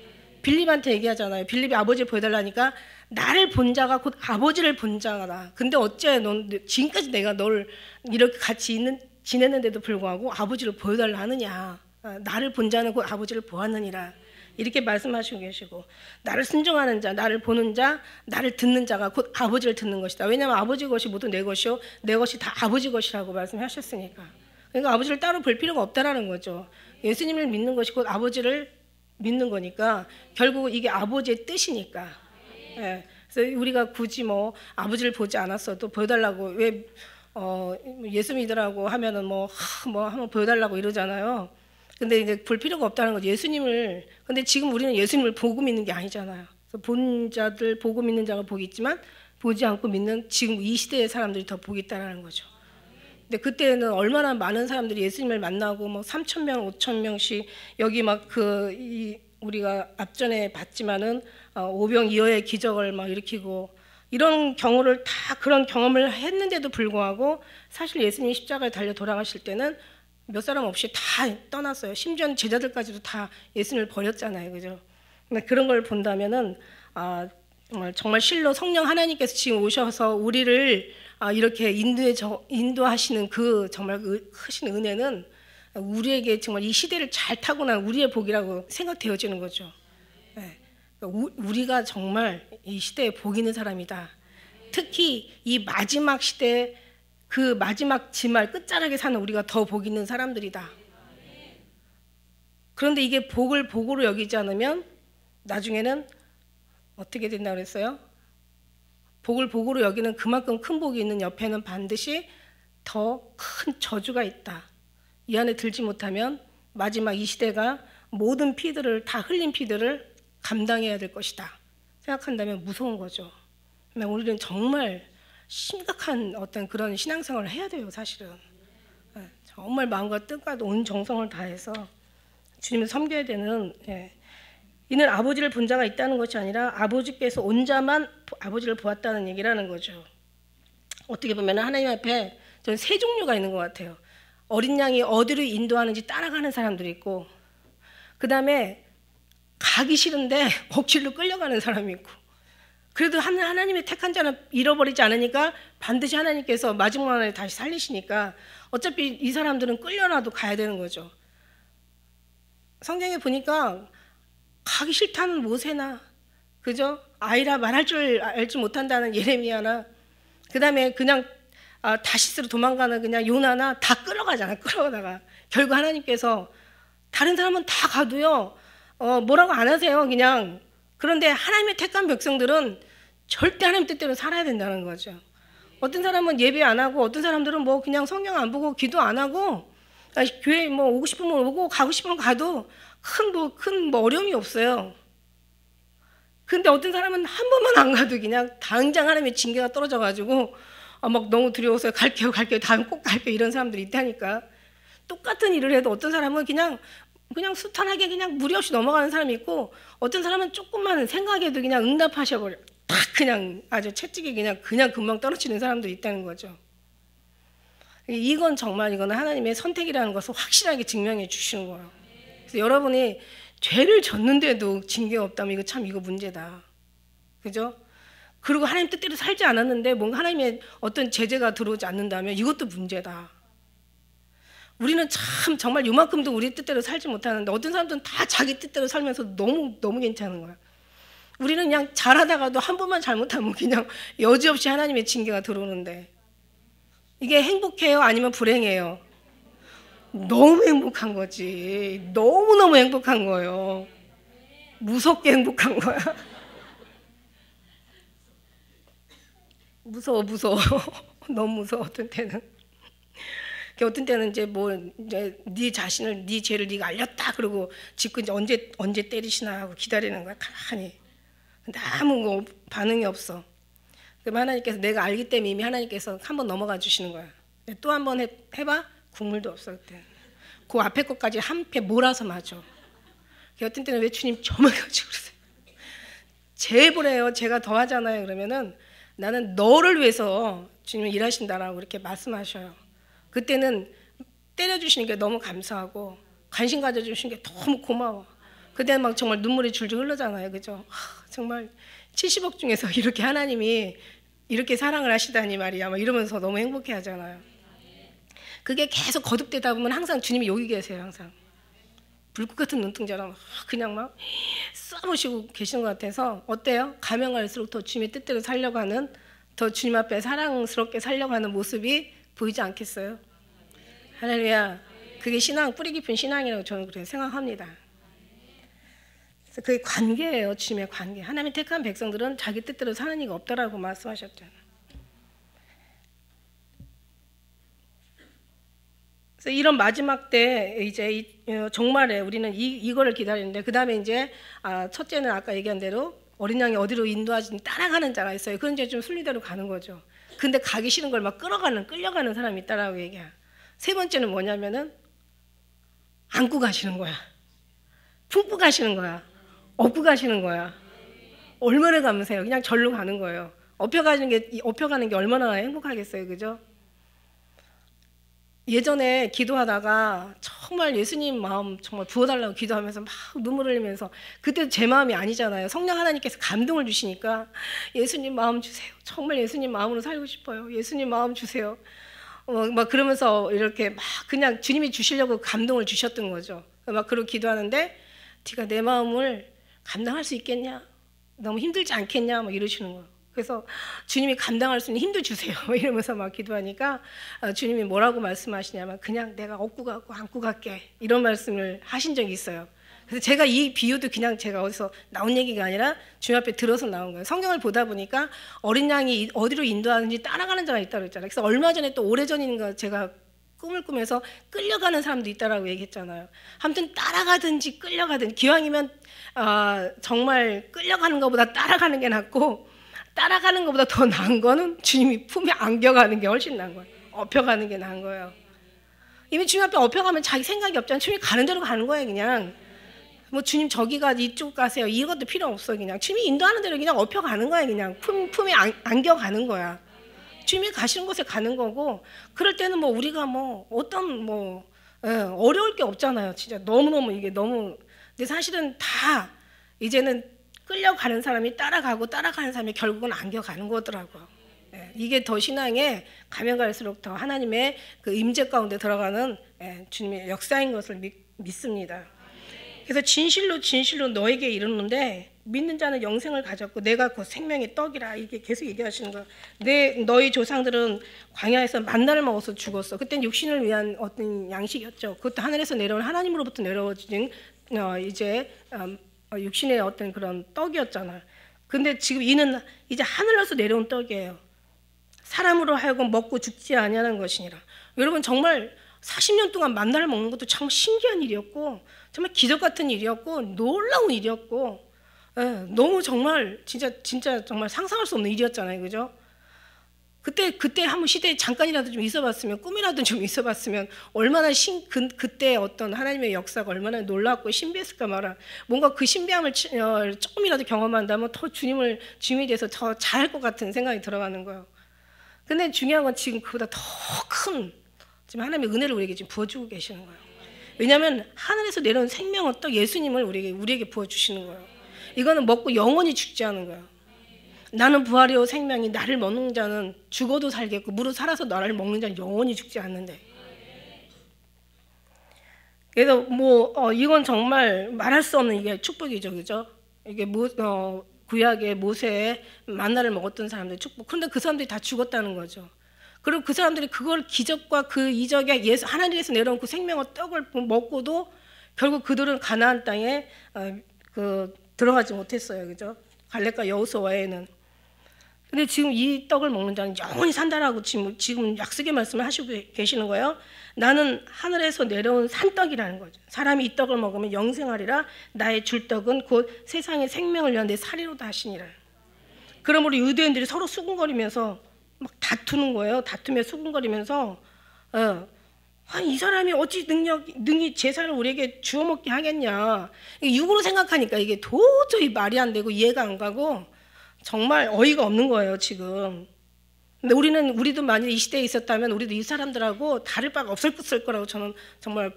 빌립한테 얘기하잖아요. 빌립이 아버지를 보여달라니까 나를 본 자가 곧 아버지를 본 자다. 근데 어째 넌 지금까지 내가 너를 이렇게 같이 지냈는데도 불구하고 아버지를 보여달라 하느냐. 나를 본 자는 곧 아버지를 보았느니라. 이렇게 말씀하시고 계시고 나를 순종하는 자, 나를 보는 자, 나를 듣는 자가 곧 아버지를 듣는 것이다. 왜냐하면 아버지 것이 모두 내 것이요 내 것이 다 아버지 것이라고 말씀하셨으니까. 그러니까 아버지를 따로 볼 필요가 없다라는 거죠. 예수님을 믿는 것이 곧 아버지를 믿는 거니까 결국 이게 아버지의 뜻이니까. 예. 그래서 우리가 굳이 뭐 아버지를 보지 않았어도 보여달라고 왜 예수 믿으라고 하면은 뭐 한번 보여달라고 이러잖아요. 근데 이제 볼 필요가 없다는 거죠. 예수님을. 근데 지금 우리는 예수님을 보고 믿는 게 아니잖아요. 그래서 본 자들 보고 믿는 자가 복이 있지만 보지 않고 믿는 지금 이 시대의 사람들이 더 복이 있다는 거죠. 근데 그때는 얼마나 많은 사람들이 예수님을 만나고 뭐 3,000명, 5,000명씩 여기 막 우리가 앞전에 봤지만은 오병이어의 기적을 막 일으키고 이런 경우를 다 그런 경험을 했는데도 불구하고 사실 예수님이 십자가에 달려 돌아가실 때는 몇 사람 없이 다 떠났어요. 심지어 제자들까지도 다 예수님을 버렸잖아요, 그죠? 근데 그런 걸 본다면은 정말 실로 성령 하나님께서 지금 오셔서 우리를 이렇게 인도하시는 그 정말 크신 은혜는 우리에게 정말 이 시대를 잘 타고난 우리의 복이라고 생각되어지는 거죠. 네. 우리가 정말 이 시대에 복 있는 사람이다. 특히 이 마지막 시대 그 마지막 지말 끝자락에 사는 우리가 더 복 있는 사람들이다. 그런데 이게 복을 복으로 여기지 않으면 나중에는 어떻게 된다고 그랬어요? 복을 복으로 여기는 그만큼 큰 복이 있는 옆에는 반드시 더 큰 저주가 있다. 이 안에 들지 못하면 마지막 이 시대가 모든 피들을 다 흘린 피들을 감당해야 될 것이다 생각한다면 무서운 거죠. 우리는 정말 심각한 어떤 그런 신앙생활을 해야 돼요. 사실은 정말 마음과 뜻과 온 정성을 다해서 주님을 섬겨야 되는. 이는 아버지를 본 자가 있다는 것이 아니라 아버지께서 온 자만 아버지를 보았다는 얘기라는 거죠. 어떻게 보면 하나님 앞에 저는 세 종류가 있는 것 같아요. 어린 양이 어디로 인도하는지 따라가는 사람들이 있고, 그 다음에 가기 싫은데 억지로 끌려가는 사람이 있고, 그래도 하나님의 택한 자는 잃어버리지 않으니까 반드시 하나님께서 마지막에 다시 살리시니까 어차피 이 사람들은 끌려라도 가야 되는 거죠. 성경에 보니까 가기 싫다는 모세나, 그죠? 아이라 말할 줄 알지 못한다는 예레미야나, 그 다음에 그냥 다시스로 도망가는 그냥 요나나 다 끌어가잖아. 끌어가다가 결국 하나님께서 다른 사람은 다 가도요 뭐라고 안 하세요. 그냥. 그런데 하나님의 택한 백성들은 절대 하나님 뜻대로 살아야 된다는 거죠. 어떤 사람은 예배 안 하고, 어떤 사람들은 뭐 그냥 성경 안 보고 기도 안 하고, 교회 뭐 오고 싶으면 오고 가고 싶으면 가도 큰 어려움이 없어요. 근데 어떤 사람은 한 번만 안 가도 그냥 당장 하나님의 징계가 떨어져가지고 막 너무 두려워서 갈게요 다음에 꼭 갈게요 이런 사람들이 있다니까. 똑같은 일을 해도 어떤 사람은 그냥 수탄하게 그냥 무리 없이 넘어가는 사람이 있고, 어떤 사람은 조금만 생각해도 그냥 응답하셔버려. 딱 그냥 아주 채찍이 그냥 금방 떨어지는 사람도 있다는 거죠. 이건 정말 이거는 하나님의 선택이라는 것을 확실하게 증명해 주시는 거예요. 그래서 여러분이 죄를 졌는데도 징계가 없다면 이거 문제다. 그죠? 그리고 하나님 뜻대로 살지 않았는데 뭔가 하나님의 어떤 제재가 들어오지 않는다면 이것도 문제다. 우리는 참 정말 요만큼도 우리 뜻대로 살지 못하는데 어떤 사람들은 다 자기 뜻대로 살면서 너무 괜찮은 거야. 우리는 그냥 잘하다가도 한 번만 잘못하면 그냥 여지없이 하나님의 징계가 들어오는데, 이게 행복해요? 아니면 불행해요? 너무 행복한 거지. 너무너무 행복한 거예요. 무섭게 행복한 거야. 무서워. 너무 무서워. 어떤 때는 이제 네 자신을, 네 죄를 네가 알렸다 그러고 짓고 이제 언제 때리시나 하고 기다리는 거야. 가만히. 근데 아무 반응이 없어. 그럼 하나님께서 내가 알기 때문에 이미 하나님께서 한번 넘어가 주시는 거야. 또 한 번 해봐. 국물도 없어 그때. 그 앞에 것까지 한 패 몰아서 맞아. 어떤 때는 왜 주님 저만 가지고 그러세요? 제발 해요. 제가 더 하잖아요. 그러면은 나는 너를 위해서 주님은 일하신다라고 이렇게 말씀하셔요. 그때는 때려주시는 게 너무 감사하고 관심 가져주시는 게 너무 고마워. 그때는 막 정말 눈물이 줄줄 흐르잖아요. 그죠? 정말 70억 중에서 이렇게 하나님이 이렇게 사랑을 하시다니 말이야. 막 이러면서 너무 행복해 하잖아요. 그게 계속 거듭되다 보면 항상 주님이 여기 계세요. 항상. 불꽃 같은 눈동자랑 그냥 막 쏴보시고 계시는 것 같아서 어때요? 가면 갈수록 더 주님의 뜻대로 살려고 하는, 더 주님 앞에 사랑스럽게 살려고 하는 모습이 보이지 않겠어요? 할렐루야. 그게 뿌리 깊은 신앙이라고 저는 그렇게 생각합니다. 그래서 그게 관계예요. 주님의 관계. 하나님의 택한 백성들은 자기 뜻대로 사는 이가 없다라고 말씀하셨잖아요. 그래서 이런 마지막 때 이제 종말에 우리는 이거를 기다리는데, 그 다음에 이제 첫째는 아까 얘기한 대로 어린 양이 어디로 인도하지 따라가는 자가 있어요. 그런 이제 좀 순리대로 가는 거죠. 근데 가기 싫은 걸 막 끌려가는 사람이 있다라고 얘기해요. 세 번째는 뭐냐면은 안고 가시는 거야. 품고 가시는 거야. 업고 가시는 거야. 얼마나 감사해요. 그냥 절로 가는 거예요. 업혀가는 게 얼마나 행복하겠어요. 그죠? 예전에 기도하다가 정말 예수님 마음 정말 부어달라고 기도하면서 막 눈물 흘리면서, 그때 제 마음이 아니잖아요. 성령 하나님께서 감동을 주시니까 예수님 마음 주세요. 정말 예수님 마음으로 살고 싶어요. 예수님 마음 주세요. 막 그러면서 이렇게 막 그냥 주님이 주시려고 감동을 주셨던 거죠. 막 그러고 기도하는데, 네가 내 마음을 감당할 수 있겠냐? 너무 힘들지 않겠냐? 막 이러시는 거예요. 그래서 주님이 감당할 수 있는 힘도 주세요. 이러면서 막 기도하니까 주님이 뭐라고 말씀하시냐면, 그냥 내가 업고 가고 안고 갈게, 이런 말씀을 하신 적이 있어요. 그래서 제가 이 비유도 그냥 제가 어디서 나온 얘기가 아니라 주님 앞에 들어서 나온 거예요. 성경을 보다 보니까 어린 양이 어디로 인도하는지 따라가는 자가 있다고 했잖아요. 그래서 얼마 전에 또 오래전인가 제가 꿈을 꾸면서 끌려가는 사람도 있다라고 얘기했잖아요. 아무튼 따라가든지 끌려가든지, 기왕이면 정말 끌려가는 것보다 따라가는 게 낫고, 따라가는 것보다 더 나은 거는 주님이 품에 안겨가는 게 훨씬 나은 거예요. 업혀가는 게 나은 거예요. 이미 주님 앞에 업혀가면 자기 생각이 없잖아요. 주님이 가는 대로 가는 거예요. 그냥 뭐 주님 저기 가, 이쪽 가세요, 이것도 필요 없어. 그냥 주님이 인도하는 대로 그냥 업혀가는 거야. 그냥 품에 안겨가는 거야. 주님이 가시는 곳에 가는 거고, 그럴 때는 뭐 우리가 뭐 어떤 어려울 게 없잖아요. 진짜 너무너무 이게 너무. 근데 사실은 다 이제는 끌려가는 사람이 따라가고, 따라가는 사람이 결국은 안겨가는 거더라고요. 이게 더 신앙에 가면 갈수록 더 하나님의 그 임재 가운데 들어가는 주님의 역사인 것을 믿습니다. 그래서 진실로 진실로 너에게 이르는데, 믿는 자는 영생을 가졌고 내가 곧 생명의 떡이라, 이게 계속 얘기하시는 거예요. 너희 조상들은 광야에서 만나를 먹어서 죽었어. 그때는 육신을 위한 어떤 양식이었죠. 그것도 하늘에서 내려온, 하나님으로부터 내려오진 육신의 어떤 그런 떡이었잖아요. 근데 지금 이는 이제 하늘에서 내려온 떡이에요. 사람으로 하여금 먹고 죽지 아니하는 것이니라. 여러분, 정말 40년 동안 만나를 먹는 것도 참 신기한 일이었고, 정말 기적 같은 일이었고, 놀라운 일이었고, 너무 정말 진짜 정말 상상할 수 없는 일이었잖아요. 그죠? 그때 한번 시대에 잠깐이라도 좀 있어봤으면, 꿈이라도 좀 있어봤으면 얼마나 그때 어떤 하나님의 역사가 얼마나 놀랍고 신비했을까 말아. 뭔가 그 신비함을 조금이라도 경험한다면 더 주님에 대해서 더 잘할 것 같은 생각이 들어가는 거예요. 근데 중요한 건 지금 그보다 더 큰 지금 하나님의 은혜를 우리에게 지금 부어주고 계시는 거예요. 왜냐하면 하늘에서 내려온 생명은 또 예수님을 우리에게 부어주시는 거예요. 이거는 먹고 영원히 죽지 않은 거예요. 나는 부활이요 생명이, 나를 먹는 자는 죽어도 살겠고 무릇 살아서 나를 먹는 자는 영원히 죽지 않는데. 그래서 이건 정말 말할 수 없는 이게 축복이죠. 그죠? 이게 구약의 모세의 만나를 먹었던 사람들의 축복. 그런데 그 사람들이 다 죽었다는 거죠. 그리고 그 사람들이 그걸 기적과 그 이적에 하나님에서 내려온 그 생명의 떡을 먹고도 결국 그들은 가나안 땅에 들어가지 못했어요. 그죠? 갈렙과 여호수아 외에는. 근데 지금 이 떡을 먹는 자는 영원히 산다라고 지금 약속의 말씀을 하시고 계시는 거예요. 나는 하늘에서 내려온 산떡이라는 거죠. 사람이 이 떡을 먹으면 영생하리라. 나의 줄 떡은 곧 세상의 생명을 위한 내 살이로다 하시니라. 그러므로 유대인들이 서로 수군거리면서 막 다투는 거예요. 다투며 수군거리면서 이 사람이 어찌 능히 제사를 우리에게 주워 먹게 하겠냐. 육으로 생각하니까 이게 도저히 말이 안 되고 이해가 안 가고 정말 어이가 없는 거예요, 지금. 근데 우리도 만약 이 시대에 있었다면 우리도 이 사람들하고 다를 바가 없을 거라고 저는 정말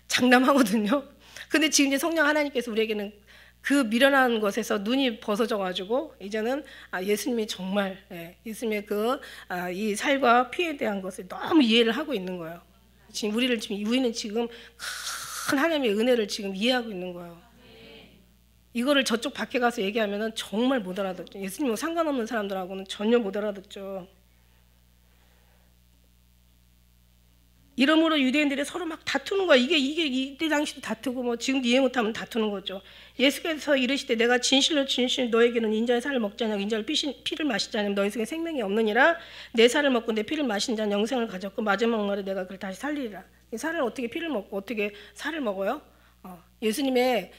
장담하거든요. 근데 지금 이제 성령 하나님께서 우리에게는 그 미련한 것에서 눈이 벗어져 가지고 이제는 예수님이 정말 예수님의 이 살과 피에 대한 것을 너무 이해를 하고 있는 거예요. 우리는 지금 큰 하나님의 은혜를 지금 이해하고 있는 거예요. 이거를 저쪽 밖에 가서 얘기하면은 정말 못 알아듣죠. 예수님과 상관없는 사람들하고는 전혀 못 알아듣죠. 이러므로 유대인들이 서로 막 다투는 거야. 이게 이때 당시도 다투고 지금도 이해 못하면 다투는 거죠. 예수께서 이르시되 내가 진실로 너에게는 인자의 살을 먹지 않냐고 인자의 피를 마시지 않으면 너희 속에 생명이 없느니라. 내 살을 먹고 내 피를 마신 자는 영생을 가졌고 마지막 날에 내가 그를 다시 살리리라. 이 살을 어떻게 피를 먹고 어떻게 살을 먹어요? 예수님의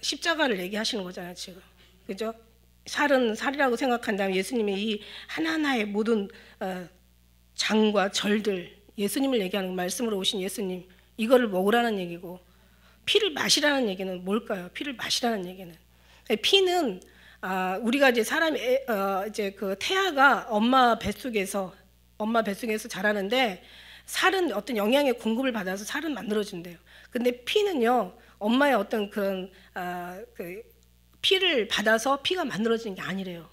십자가를 얘기하시는 거잖아요, 지금. 그죠? 살은 살이라고 생각한다면 예수님의 이 하나하나의 모든 장과 절들, 예수님을 얘기하는 말씀으로 오신 예수님, 이거를 먹으라는 얘기고, 피를 마시라는 얘기는 뭘까요? 피를 마시라는 얘기는, 피는 우리가 이제 사람이 이제 그 태아가 엄마 뱃속에서 자라는데 살은 어떤 영양의 공급을 받아서 살은 만들어진대요. 근데 피는요, 엄마의 어떤 그런 그 피를 받아서 피가 만들어지는 게 아니래요.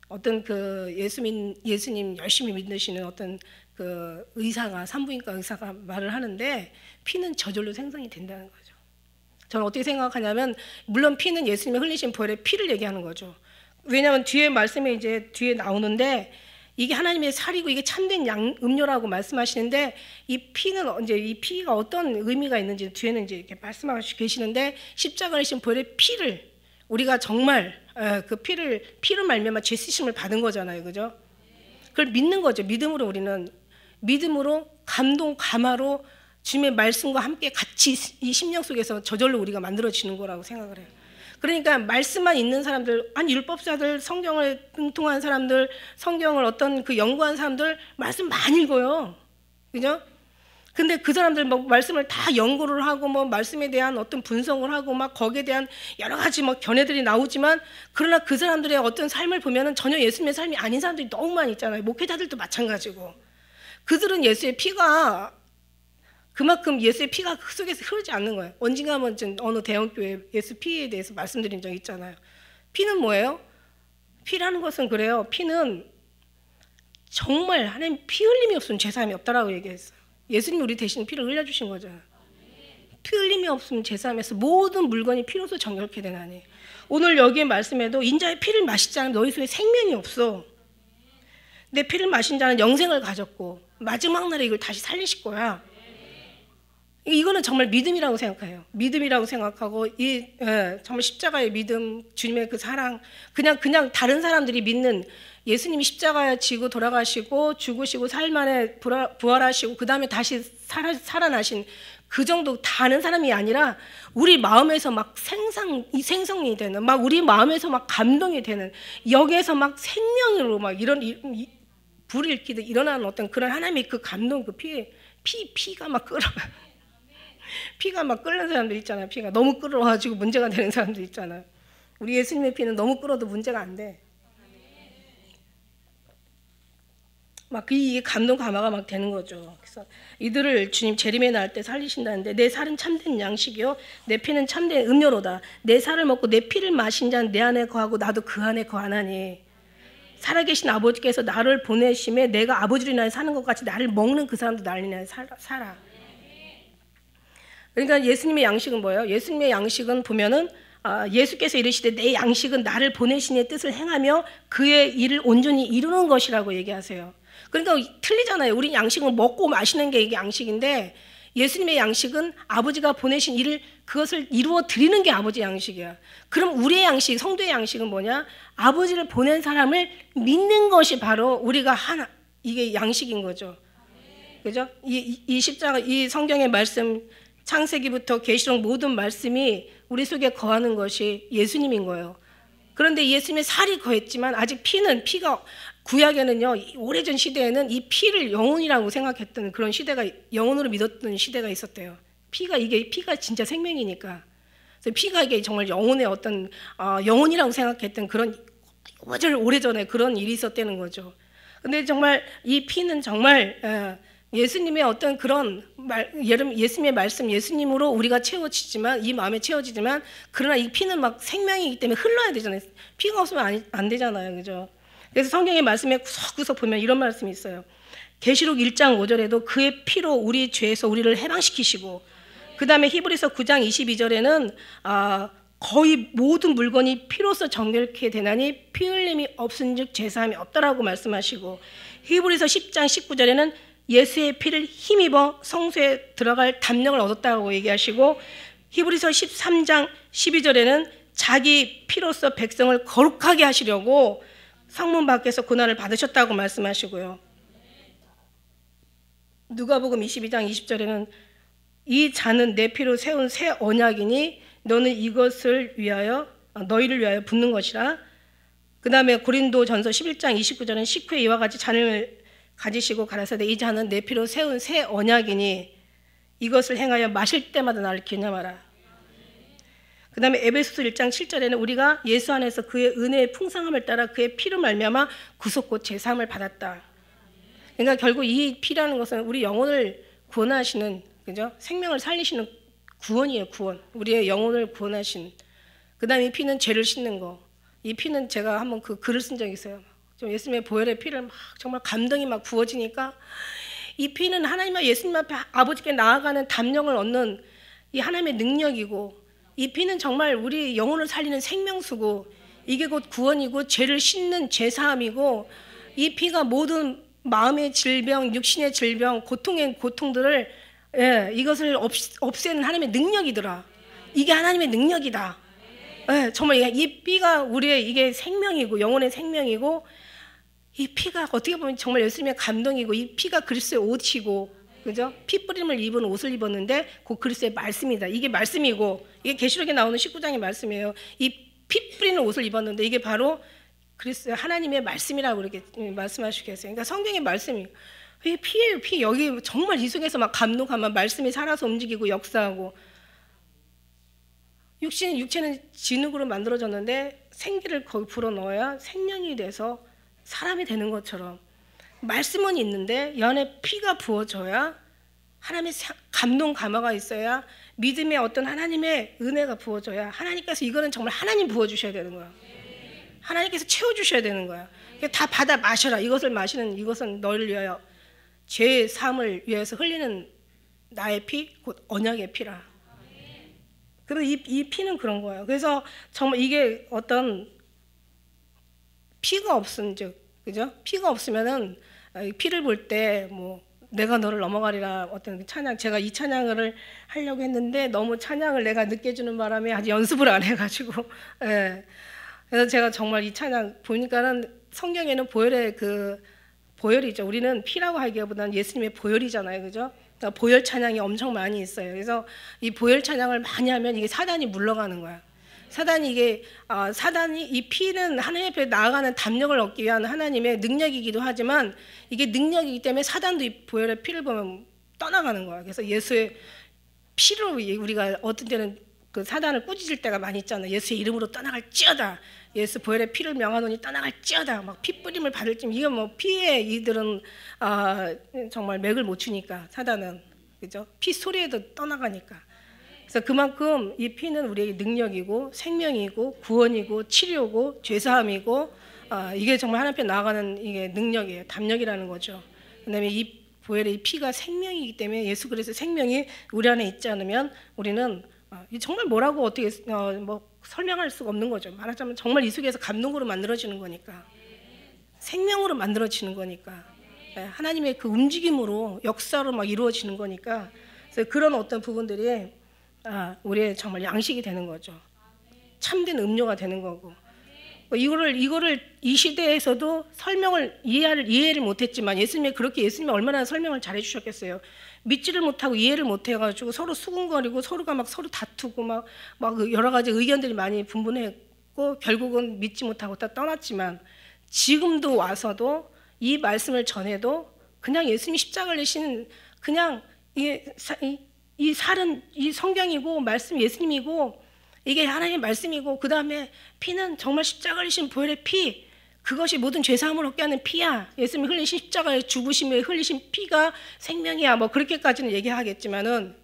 어떤 그 예수님 열심히 믿으시는 어떤 그 의사가, 산부인과 의사가 말을 하는데 피는 저절로 생성이 된다는 거죠. 저는 어떻게 생각하냐면, 물론 피는 예수님이 흘리신 보혈의 피를 얘기하는 거죠. 왜냐하면 뒤에 말씀에 이제 뒤에 나오는데, 이게 하나님의 살이고 이게 참된 음료라고 말씀하시는데, 이 피는 이제 이 피가 어떤 의미가 있는지 뒤에는 이제 이렇게 말씀하고 계시는데, 십자가를 지신 보혈의 피를 우리가 정말 그 피를 말미암아 죄 쓰심을 받은 거잖아요, 그죠? 그걸 믿는 거죠. 믿음으로 우리는 믿음으로 감동 감화로 주님의 말씀과 함께 같이 이 심령 속에서 저절로 우리가 만들어지는 거라고 생각을 해요. 그러니까 말씀만 있는 사람들, 아니 율법사들, 성경을 능통한 사람들, 성경을 어떤 그 연구한 사람들 말씀 많이 읽어요, 그죠? 근데 그 사람들 뭐 말씀을 다 연구를 하고 뭐 말씀에 대한 어떤 분석을 하고 막 거기에 대한 여러 가지 뭐 견해들이 나오지만, 그러나 그 사람들의 어떤 삶을 보면은 전혀 예수님의 삶이 아닌 사람들이 너무 많이 있잖아요. 목회자들도 마찬가지고. 그들은 예수의 피가 그만큼 예수의 피가 그 속에서 흐르지 않는 거예요. 언젠가 한번 어느 대형교회 예수 피에 대해서 말씀드린 적 있잖아요. 피는 뭐예요? 피라는 것은 그래요. 피는 정말 하나님 피 흘림이 없으면 제사함이 없다라고 얘기했어요. 예수님이 우리 대신 피를 흘려주신 거잖아요. 피 흘림이 없으면 제사함에서 모든 물건이 피로서 정결케 되나니. 오늘 여기에 말씀에도 인자의 피를 마시지 않으면 너희 속에 생명이 없어. 내 피를 마신 자는 영생을 가졌고 마지막 날에 이걸 다시 살리실 거야. 이거는 정말 믿음이라고 생각해요. 믿음이라고 생각하고 정말 십자가의 믿음, 주님의 그 사랑, 그냥 다른 사람들이 믿는 예수님이 십자가에 지고 돌아가시고 죽으시고 사흘 만에 부활하시고 그 다음에 다시 살아나신 그 정도 다 아는 사람이 아니라, 우리 마음에서 막 생성이 되는, 막 우리 마음에서 막 감동이 되는, 여기에서 막 생명으로 막 이런 불을 일으키듯 일어나는 어떤 그런 하나님의 그 감동, 그 피가 막 끓어. 피가 막 끓는 사람들 있잖아요. 피가 너무 끓어가지고 문제가 되는 사람들 있잖아요. 우리 예수님의 피는 너무 끓어도 문제가 안 돼. 막 이 감동 감화가 막 되는 거죠. 그래서 이들을 주님 재림에 나올 때 살리신다는데, 내 살은 참된 양식이요 내 피는 참된 음료로다. 내 살을 먹고 내 피를 마신 자는 내 안에 거하고 나도 그 안에 거하나니. 살아계신 아버지께서 나를 보내심에 내가 아버지로 인하여 사는 것 같이 나를 먹는 그 사람도 나를 인하여 살아. 그러니까 예수님의 양식은 뭐예요? 예수님의 양식은 보면은 예수께서 이르시되 내 양식은 나를 보내신 이의 뜻을 행하며 그의 일을 온전히 이루는 것이라고 얘기하세요. 그러니까 틀리잖아요. 우리 양식은 먹고 마시는 게 이게 양식인데, 예수님의 양식은 아버지가 보내신 일을 그것을 이루어 드리는 게 아버지의 양식이야. 그럼 우리의 양식, 성도의 양식은 뭐냐? 아버지를 보낸 사람을 믿는 것이 바로 우리가 이게 양식인 거죠. 그죠? 이 십자가, 이 성경의 말씀, 창세기부터 계시록 모든 말씀이 우리 속에 거하는 것이 예수님인 거예요. 그런데 예수님의 살이 거했지만 아직 피가 구약에는요, 오래전 시대에는 이 피를 영혼이라고 생각했던 그런 시대가, 영혼으로 믿었던 시대가 있었대요. 피가 진짜 생명이니까. 그래서 피가 이게 정말 영혼의 어떤 영혼이라고 생각했던 그런 오래전에 그런 일이 있었다는 거죠. 근데 정말 이 피는 정말 예수님의 어떤 그런 예수님의 말씀, 예수님으로 우리가 채워지지만, 이 마음에 채워지지만, 그러나 이 피는 막 생명이기 때문에 흘러야 되잖아요. 피가 없으면 안 되잖아요, 그죠? 그래서 성경의 말씀에 구석구석 보면 이런 말씀이 있어요. 계시록 1장 5절에도 그의 피로 우리 죄에서 우리를 해방시키시고, 그 다음에 히브리서 9장 22절에는 거의 모든 물건이 피로서 정결케 되나니 피 흘림이 없은즉 제사함이 없다라고 말씀하시고, 히브리서 10장 19절에는 예수의 피를 힘입어 성소에 들어갈 담력을 얻었다고 얘기하시고, 히브리서 13장 12절에는 자기 피로서 백성을 거룩하게 하시려고 성문 밖에서 고난을 받으셨다고 말씀하시고요. 누가복음 22장 20절에는 이 잔은 내 피로 세운 새 언약이니 너는 이것을 위하여 너희를 위하여 붓는 것이라. 그 다음에 고린도전서 11장 29절은 식후에 이와 같이 잔을 가지시고 가라사대 이 잔은 내 피로 세운 새 언약이니 이것을 행하여 마실 때마다 나를 기념하라. 그 다음에 에베소서 1장 7절에는 우리가 예수 안에서 그의 은혜의 풍성함을 따라 그의 피로 말미암아 구속 곧 제사함을 받았다. 그러니까 결국 이 피라는 것은 우리 영혼을 구원하시는, 그죠? 생명을 살리시는 구원이에요, 구원. 우리의 영혼을 구원하신. 그다음에 이 피는 죄를 씻는 거. 이 피는 제가 한번 그 글을 쓴 적이 있어요. 좀 예수님의 보혈의 피를 막 정말 감동이 막 부어지니까 이 피는 하나님과 예수님 앞에 아버지께 나아가는 담력을 얻는 이 하나님의 능력이고, 이 피는 정말 우리 영혼을 살리는 생명수고, 이게 곧 구원이고 죄를 씻는 죄사함이고, 이 피가 모든 마음의 질병, 육신의 질병, 고통의 고통들을, 이것을 없애는 하나님의 능력이더라. 이게 하나님의 능력이다. 정말 이 피가 우리의 이게 생명이고 영혼의 생명이고, 이 피가 어떻게 보면 정말 예수님의 감동이고, 이 피가 그리스도의 옷이고, 그죠? 피 뿌림을 입은 옷을 입었는데 그 그리스도의 말씀이다. 이게 말씀이고, 이게 계시록에 나오는 19장의 말씀이에요. 이 피 뿌리는 옷을 입었는데 이게 바로 그리스도 하나님의 말씀이라고 그렇게 말씀하시겠어요. 그러니까 성경의 말씀이 이게 피예요, 피. 여기 정말 이 속에서 막 감동하면 말씀이 살아서 움직이고 역사하고, 육체는 진흙으로 만들어졌는데 생기를 거기 불어넣어야 생명이 돼서 사람이 되는 것처럼, 말씀은 있는데 이 안에 피가 부어져야 하나님의 감동 감화가 있어야, 믿음의 어떤 하나님의 은혜가 부어져야, 하나님께서 이거는 정말 하나님 부어주셔야 되는 거야. 하나님께서 채워주셔야 되는 거야. 다 받아 마셔라. 이것을 마시는, 이것은 너를 위하여 죄의 사함을 위해서 흘리는 나의 피, 곧 언약의 피라. 그래서 이 피는 그런 거예요. 그래서 정말 이게 어떤 피가 없은 즉, 그죠? 피가 없으면은 피를 볼 때 뭐 내가 너를 넘어가리라, 어떤 찬양, 제가 이 찬양을 하려고 했는데 너무 찬양을 내가 늦게 주는 바람에 아직 연습을 안 해가지고, 그래서 제가 정말 이 찬양 보니까는 성경에는 보혈의 보혈이죠. 우리는 피라고 하기보다는 예수님의 보혈이잖아요, 그죠? 그러니까 보혈 찬양이 엄청 많이 있어요. 그래서 이 보혈 찬양을 많이 하면 이게 사단이 물러가는 거야. 사단이 이 피는 하나님 앞에 나아가는 담력을 얻기 위한 하나님의 능력이기도 하지만, 이게 능력이기 때문에 사단도 이 보혈의 피를 보면 떠나가는 거야. 그래서 예수의 피로 우리가 어떤 때는 그 사단을 꾸짖을 때가 많이 있잖아요. 예수의 이름으로 떠나갈지어다. 예수 보혈의 피를 명하노니 떠나갈지어다. 막 피 뿌림을 받을지. 이게 뭐 피에 이들은 정말 맥을 못 추니까, 사단은, 그죠? 피 소리에도 떠나가니까. 그래서 그만큼 이 피는 우리에게 능력이고 생명이고 구원이고 치료고 죄사함이고, 이게 정말 하나님 앞에 나아가는 이게 능력이에요. 담력이라는 거죠. 그다음에 이 보혈의 이 피가 생명이기 때문에, 예수 그리스도의 생명이 우리 안에 있지 않으면 우리는 정말 뭐라고 어떻게 뭐 설명할 수가 없는 거죠. 말하자면 정말 이 속에서 감동으로 만들어지는 거니까, 생명으로 만들어지는 거니까, 하나님의 그 움직임으로 역사로 막 이루어지는 거니까, 그래서 그런 어떤 부분들이 우리의 정말 양식이 되는 거죠. 참된 음료가 되는 거고, 이거를 이 시대에서도 이해를 못했지만, 예수님이 얼마나 설명을 잘해 주셨겠어요. 믿지를 못하고 이해를 못해가지고 서로 수군거리고 서로가 막 서로 다투고 막 여러 가지 의견들이 많이 분분했고, 결국은 믿지 못하고 다 떠났지만, 지금도 와서도 이 말씀을 전해도 그냥 예수님이 십자가를 내신 그냥 이 살은 이 성경이고 말씀 예수님이고, 이게 하나님의 말씀이고, 그 다음에 피는 정말 십자가를 흘리신 보혈의 피, 그것이 모든 죄사함을 얻게 하는 피야. 예수님이 흘리신 십자가의 죽으심에 흘리신 피가 생명이야. 뭐 그렇게까지는 얘기하겠지만은,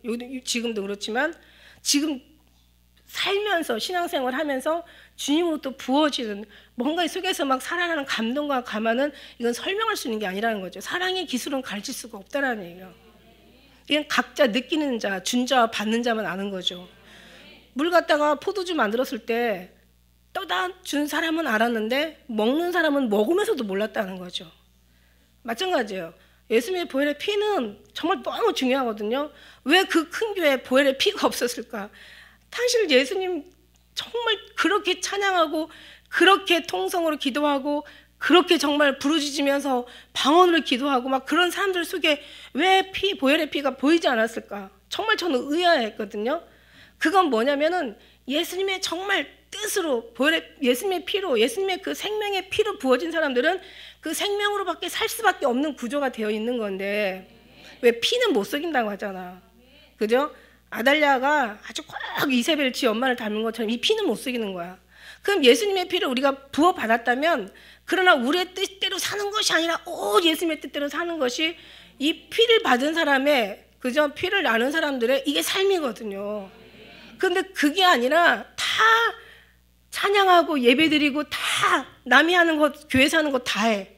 지금도 그렇지만, 지금 살면서 신앙생활 하면서 주님으로부터 부어지는 뭔가 이 속에서 막 살아나는 감동과 감화는, 이건 설명할 수 있는 게 아니라는 거죠. 사랑의 기술은 가르칠 수가 없다라는 얘기예요. 이건 각자 느끼는 자, 준 자와 받는 자만 아는 거죠. 물 갖다가 포도주 만들었을 때 떠다 준 사람은 알았는데 먹는 사람은 먹으면서도 몰랐다는 거죠. 마찬가지예요. 예수님의 보혈의 피는 정말 너무 중요하거든요. 왜 그 큰 교회에 보혈의 피가 없었을까? 사실 예수님 정말 그렇게 찬양하고, 그렇게 통성으로 기도하고, 그렇게 정말 부르짖으면서 방언으로 기도하고 막 그런 사람들 속에 왜 보혈의 피가 보이지 않았을까? 정말 저는 의아했거든요. 그건 뭐냐면은 예수님의 정말 뜻으로, 예수님의 피로, 예수님의 그 생명의 피로 부어진 사람들은 그 생명으로밖에 살 수밖에 없는 구조가 되어 있는 건데, 왜 피는 못 속인다고 하잖아. 그죠? 아달랴가 아주 꼭 이세벨 지 엄마를 닮은 것처럼 이 피는 못 속이는 거야. 그럼 예수님의 피를 우리가 부어받았다면 그러나 우리의 뜻대로 사는 것이 아니라 예수님의 뜻대로 사는 것이 이 피를 받은 사람의, 그저 피를 나눈 사람들의 이게 삶이거든요. 그런데 그게 아니라 다 찬양하고 예배드리고 다 남이 하는 것, 교회에서 하는 것 다 해.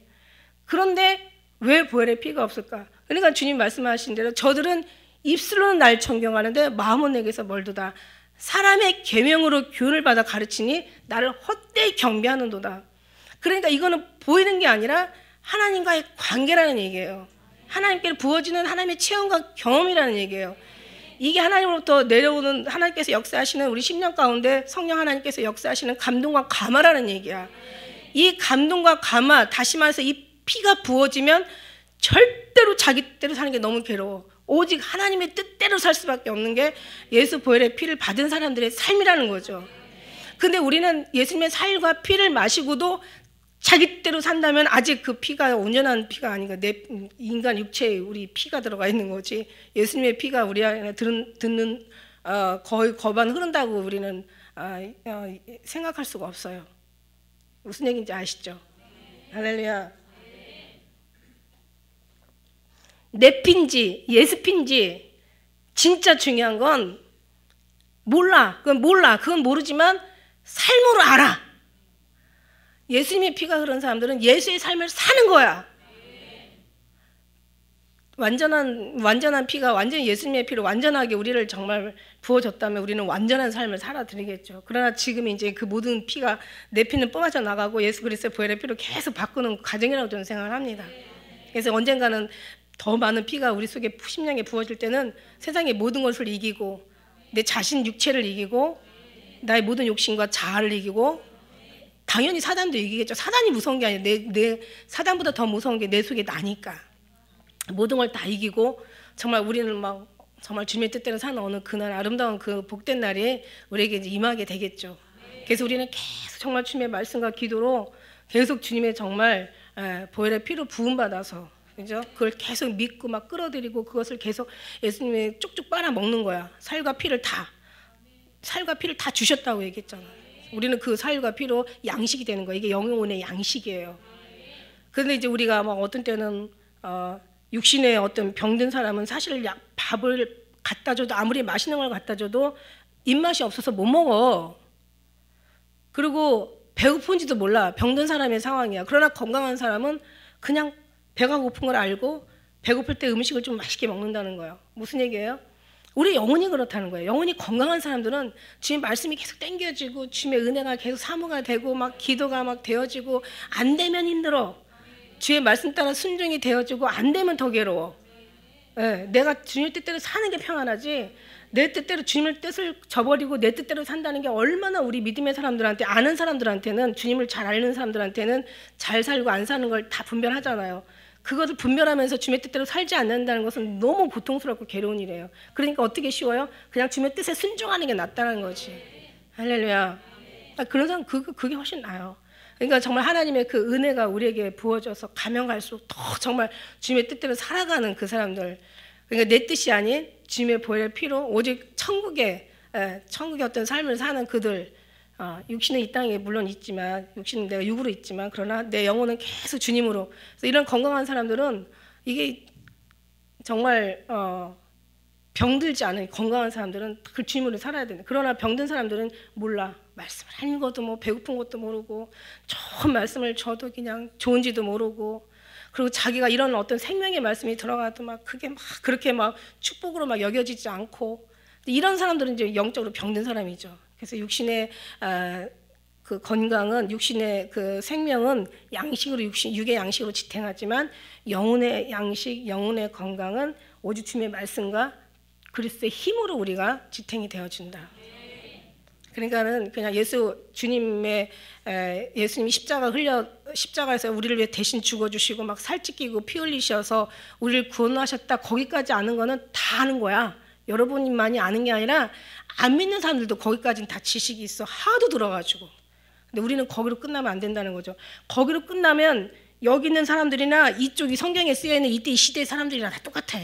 그런데 왜 보혈의 피가 없을까? 그러니까 주님 말씀하신 대로 저들은 입술로는 날 존경하는데 마음은 내게서 멀도다. 사람의 계명으로 교훈을 받아 가르치니 나를 헛되이 경배하는도다. 그러니까 이거는 보이는 게 아니라 하나님과의 관계라는 얘기예요. 하나님께 부어지는 하나님의 체험과 경험이라는 얘기예요. 이게 하나님으로부터 내려오는, 하나님께서 역사하시는, 우리 10년 가운데 성령 하나님께서 역사하시는 감동과 감화라는 얘기야. 이 감동과 감화, 다시 말해서 이 피가 부어지면 절대로 자기 뜻대로 사는 게 너무 괴로워. 오직 하나님의 뜻대로 살 수밖에 없는 게 예수 보혈의 피를 받은 사람들의 삶이라는 거죠. 근데 우리는 예수님의 살과 피를 마시고도 자기 뜻대로 산다면 아직 그 피가 온전한 피가 아닌가. 내 인간 육체에 우리 피가 들어가 있는 거지. 예수님의 피가 우리 안에 듣는 거의 거반 흐른다고 우리는 생각할 수가 없어요. 무슨 얘기인지 아시죠? 할렐루야. 내 피인지 예수 피인지 진짜 중요한 건 몰라. 그건 모르지만 삶으로 알아. 예수님의 피가 흐른 사람들은 예수의 삶을 사는 거야. 완전한 피가 완전히 예수님의 피로 완전하게 우리를 정말 부어줬다면 우리는 완전한 삶을 살아드리겠죠. 그러나 지금 이제 그 모든 피가, 내 피는 뿜어져 나가고 예수 그리스도의 보혈의 피로 계속 바꾸는 과정이라고 저는 생각을 합니다. 그래서 언젠가는 더 많은 피가 우리 속에 심령에 부어질 때는 세상의 모든 것을 이기고 내 자신 육체를 이기고 나의 모든 욕심과 자아를 이기고, 당연히 사단도 이기겠죠. 사단이 무서운 게 아니라 내 사단보다 더 무서운 게 내 속에 나니까. 모든 걸 다 이기고 정말 우리는 막 정말 주님의 뜻대로 사는 어느 그날, 아름다운 그 복된 날이 우리에게 이제 임하게 되겠죠. 그래서 우리는 계속 정말 주님의 말씀과 기도로 계속 주님의 정말 보혈의 피로 부음받아서, 그죠? 그걸 계속 믿고 막 끌어들이고 그것을 계속 예수님의 쭉쭉 빨아먹는 거야. 살과 피를 다 주셨다고 얘기했잖아요. 우리는 그 살과 피로 양식이 되는 거예요. 이게 영혼의 양식이에요. 그런데 이제 우리가 막 어떤 때는 육신의 어떤 병든 사람은 사실 밥을 갖다 줘도, 아무리 맛있는 걸 갖다 줘도 입맛이 없어서 못 먹어. 그리고 배고픈지도 몰라. 병든 사람의 상황이야. 그러나 건강한 사람은 그냥 배가 고픈 걸 알고 배고플 때 음식을 좀 맛있게 먹는다는 거예요. 무슨 얘기예요? 우리 영혼이 그렇다는 거예요. 영혼이 건강한 사람들은 주님 말씀이 계속 땡겨지고 주님의 은혜가 계속 사모가 되고 막 기도가 막 되어지고, 안 되면 힘들어. 주의 말씀 따라 순종이 되어지고 안 되면 더 괴로워. 내가 주님의 뜻대로 사는 게 평안하지, 내 뜻대로 주님의 뜻을 저버리고 내 뜻대로 산다는 게 얼마나 우리 믿음의 사람들한테, 아는 사람들한테는, 주님을 잘 아는 사람들한테는 잘 살고 안 사는 걸 다 분별하잖아요. 그것을 분별하면서 주님의 뜻대로 살지 않는다는 것은 너무 고통스럽고 괴로운 일이에요. 그러니까 어떻게 쉬워요? 그냥 주님의 뜻에 순종하는 게 낫다는 거지. 할렐루야. 그런 사람 그게 훨씬 나아요. 그러니까 정말 하나님의 그 은혜가 우리에게 부어져서 가면 갈수록 더 정말 주님의 뜻대로 살아가는 그 사람들. 그러니까 내 뜻이 아닌 주님의 보혈의 피로 오직 천국의 어떤 삶을 사는 그들. 육신은 이 땅에 물론 있지만, 육신은 내가 육으로 있지만, 그러나 내 영혼은 계속 주님으로. 그래서 이런 건강한 사람들은 이게 정말 병들지 않은 건강한 사람들은 그 주님으로 살아야 된다. 그러나 병든 사람들은 몰라. 말씀을 안 읽어도 뭐 배고픈 것도 모르고, 좋은 말씀을 줘도 그냥 좋은지도 모르고, 그리고 자기가 이런 어떤 생명의 말씀이 들어가도 막 그게 막 그렇게 막 축복으로 막 여겨지지 않고, 이런 사람들은 이제 영적으로 병든 사람이죠. 그래서 육신의 그 건강은, 육신의 그 생명은 양식으로, 육의 양식으로 지탱하지만 영혼의 양식, 영혼의 건강은 오직 주님의 말씀과 그리스도의 힘으로 우리가 지탱이 되어준다. 그러니까는 그냥 예수님이 십자가에서 우리를 위해 대신 죽어주시고 막 살찌끼고 피 흘리셔서 우리를 구원하셨다, 거기까지 아는 거는 다 아는 거야. 여러분만이 아는 게 아니라 안 믿는 사람들도 거기까지는 다 지식이 있어. 하도 들어가지고. 근데 우리는 거기로 끝나면 안 된다는 거죠. 거기로 끝나면 여기 있는 사람들이나 이쪽이 성경에 쓰여있는 이때 이 시대의 사람들이랑 다 똑같아.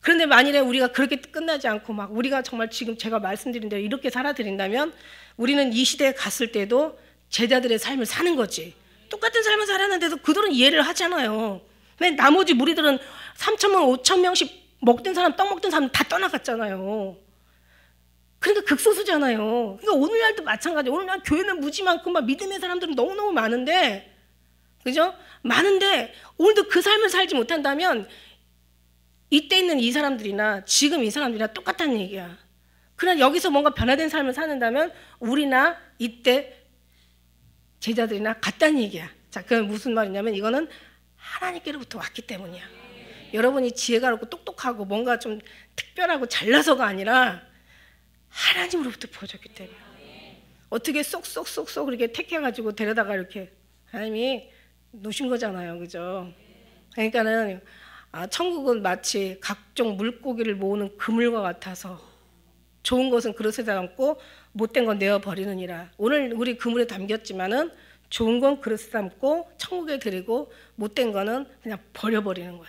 그런데 만일에 우리가 그렇게 끝나지 않고 막 우리가 정말 지금 제가 말씀드린 대로 이렇게 살아드린다면 우리는 이 시대에 갔을 때도 제자들의 삶을 사는 거지. 똑같은 삶을 살았는데도 그들은 이해를 하잖아요. 근데 나머지 무리들은 3,000명, 5,000명씩 먹던 사람, 떡 먹던 사람 다 떠나갔잖아요. 그러니까 극소수잖아요. 그러니까 오늘날도 마찬가지예요. 오늘날 교회는 무지 많고 막 믿음의 사람들은 너무너무 많은데, 그죠? 많은데 오늘도 그 삶을 살지 못한다면 이때 있는 이 사람들이나 지금 이 사람들이나 똑같다는 얘기야. 그러나 여기서 뭔가 변화된 삶을 사는다면 우리나 이때 제자들이나 같다는 얘기야. 자, 그건 무슨 말이냐면 이거는 하나님께로부터 왔기 때문이야. 여러분이 지혜가 없고 똑똑하고 뭔가 좀 특별하고 잘나서가 아니라 하나님으로부터 부어졌기 때문에. 어떻게 쏙쏙쏙쏙 이렇게 택해가지고 데려다가 이렇게 하나님이 놓으신 거잖아요. 그죠? 그러니까는 천국은 마치 각종 물고기를 모으는 그물과 같아서 좋은 것은 그릇에 담고 못된 건 내어버리느니라. 오늘 우리 그물에 담겼지만은 좋은 건 그릇에 담고 천국에 드리고 못된 거는 그냥 버려버리는 거야.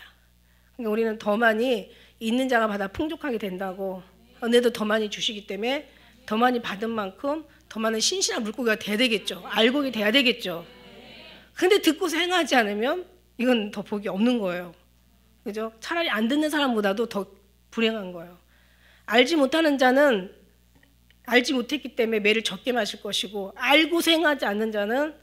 그러니까 우리는 더 많이 있는 자가 받아 풍족하게 된다고, 은혜도 더 많이 주시기 때문에 더 많이 받은 만큼 더 많은 신실한 물고기가 돼야 되겠죠. 알곡이 돼야 되겠죠. 근데 듣고서 행하지 않으면 이건 더 복이 없는 거예요. 그죠? 차라리 안 듣는 사람보다도 더 불행한 거예요. 알지 못하는 자는 알지 못했기 때문에 매를 적게 마실 것이고, 알고서 행하지 않는 자는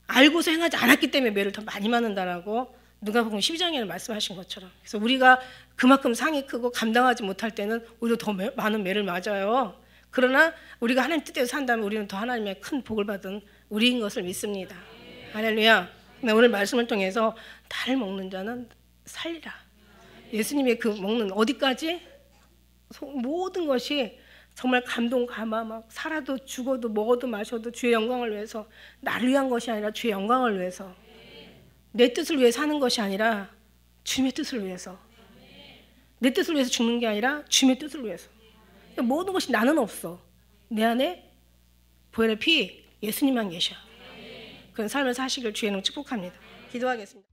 알고서 행하지 않았기 때문에 매를 더 많이 맞는다라고 누가복음 12장에는 말씀하신 것처럼. 그래서 우리가 그만큼 상이 크고 감당하지 못할 때는 오히려 더 많은 매를 맞아요. 그러나 우리가 하나님 뜻대로 산다면 우리는 더 하나님의 큰 복을 받은 우리인 것을 믿습니다. 할렐루야. 오늘 말씀을 통해서 나를 먹는 자는 살리라. 예수님의 그 먹는 어디까지? 모든 것이 정말 감동, 감화, 막 살아도 죽어도 먹어도 마셔도 주의 영광을 위해서, 나를 위한 것이 아니라 주의 영광을 위해서, 내 뜻을 위해 사는 것이 아니라 주님의 뜻을 위해서, 내 뜻을 위해서 죽는 게 아니라 주님의 뜻을 위해서. 모든 것이 나는 없어. 내 안에 보혈의 피 예수님만 계셔. 그런 삶을 사시길 주의 이름으로 축복합니다. 기도하겠습니다.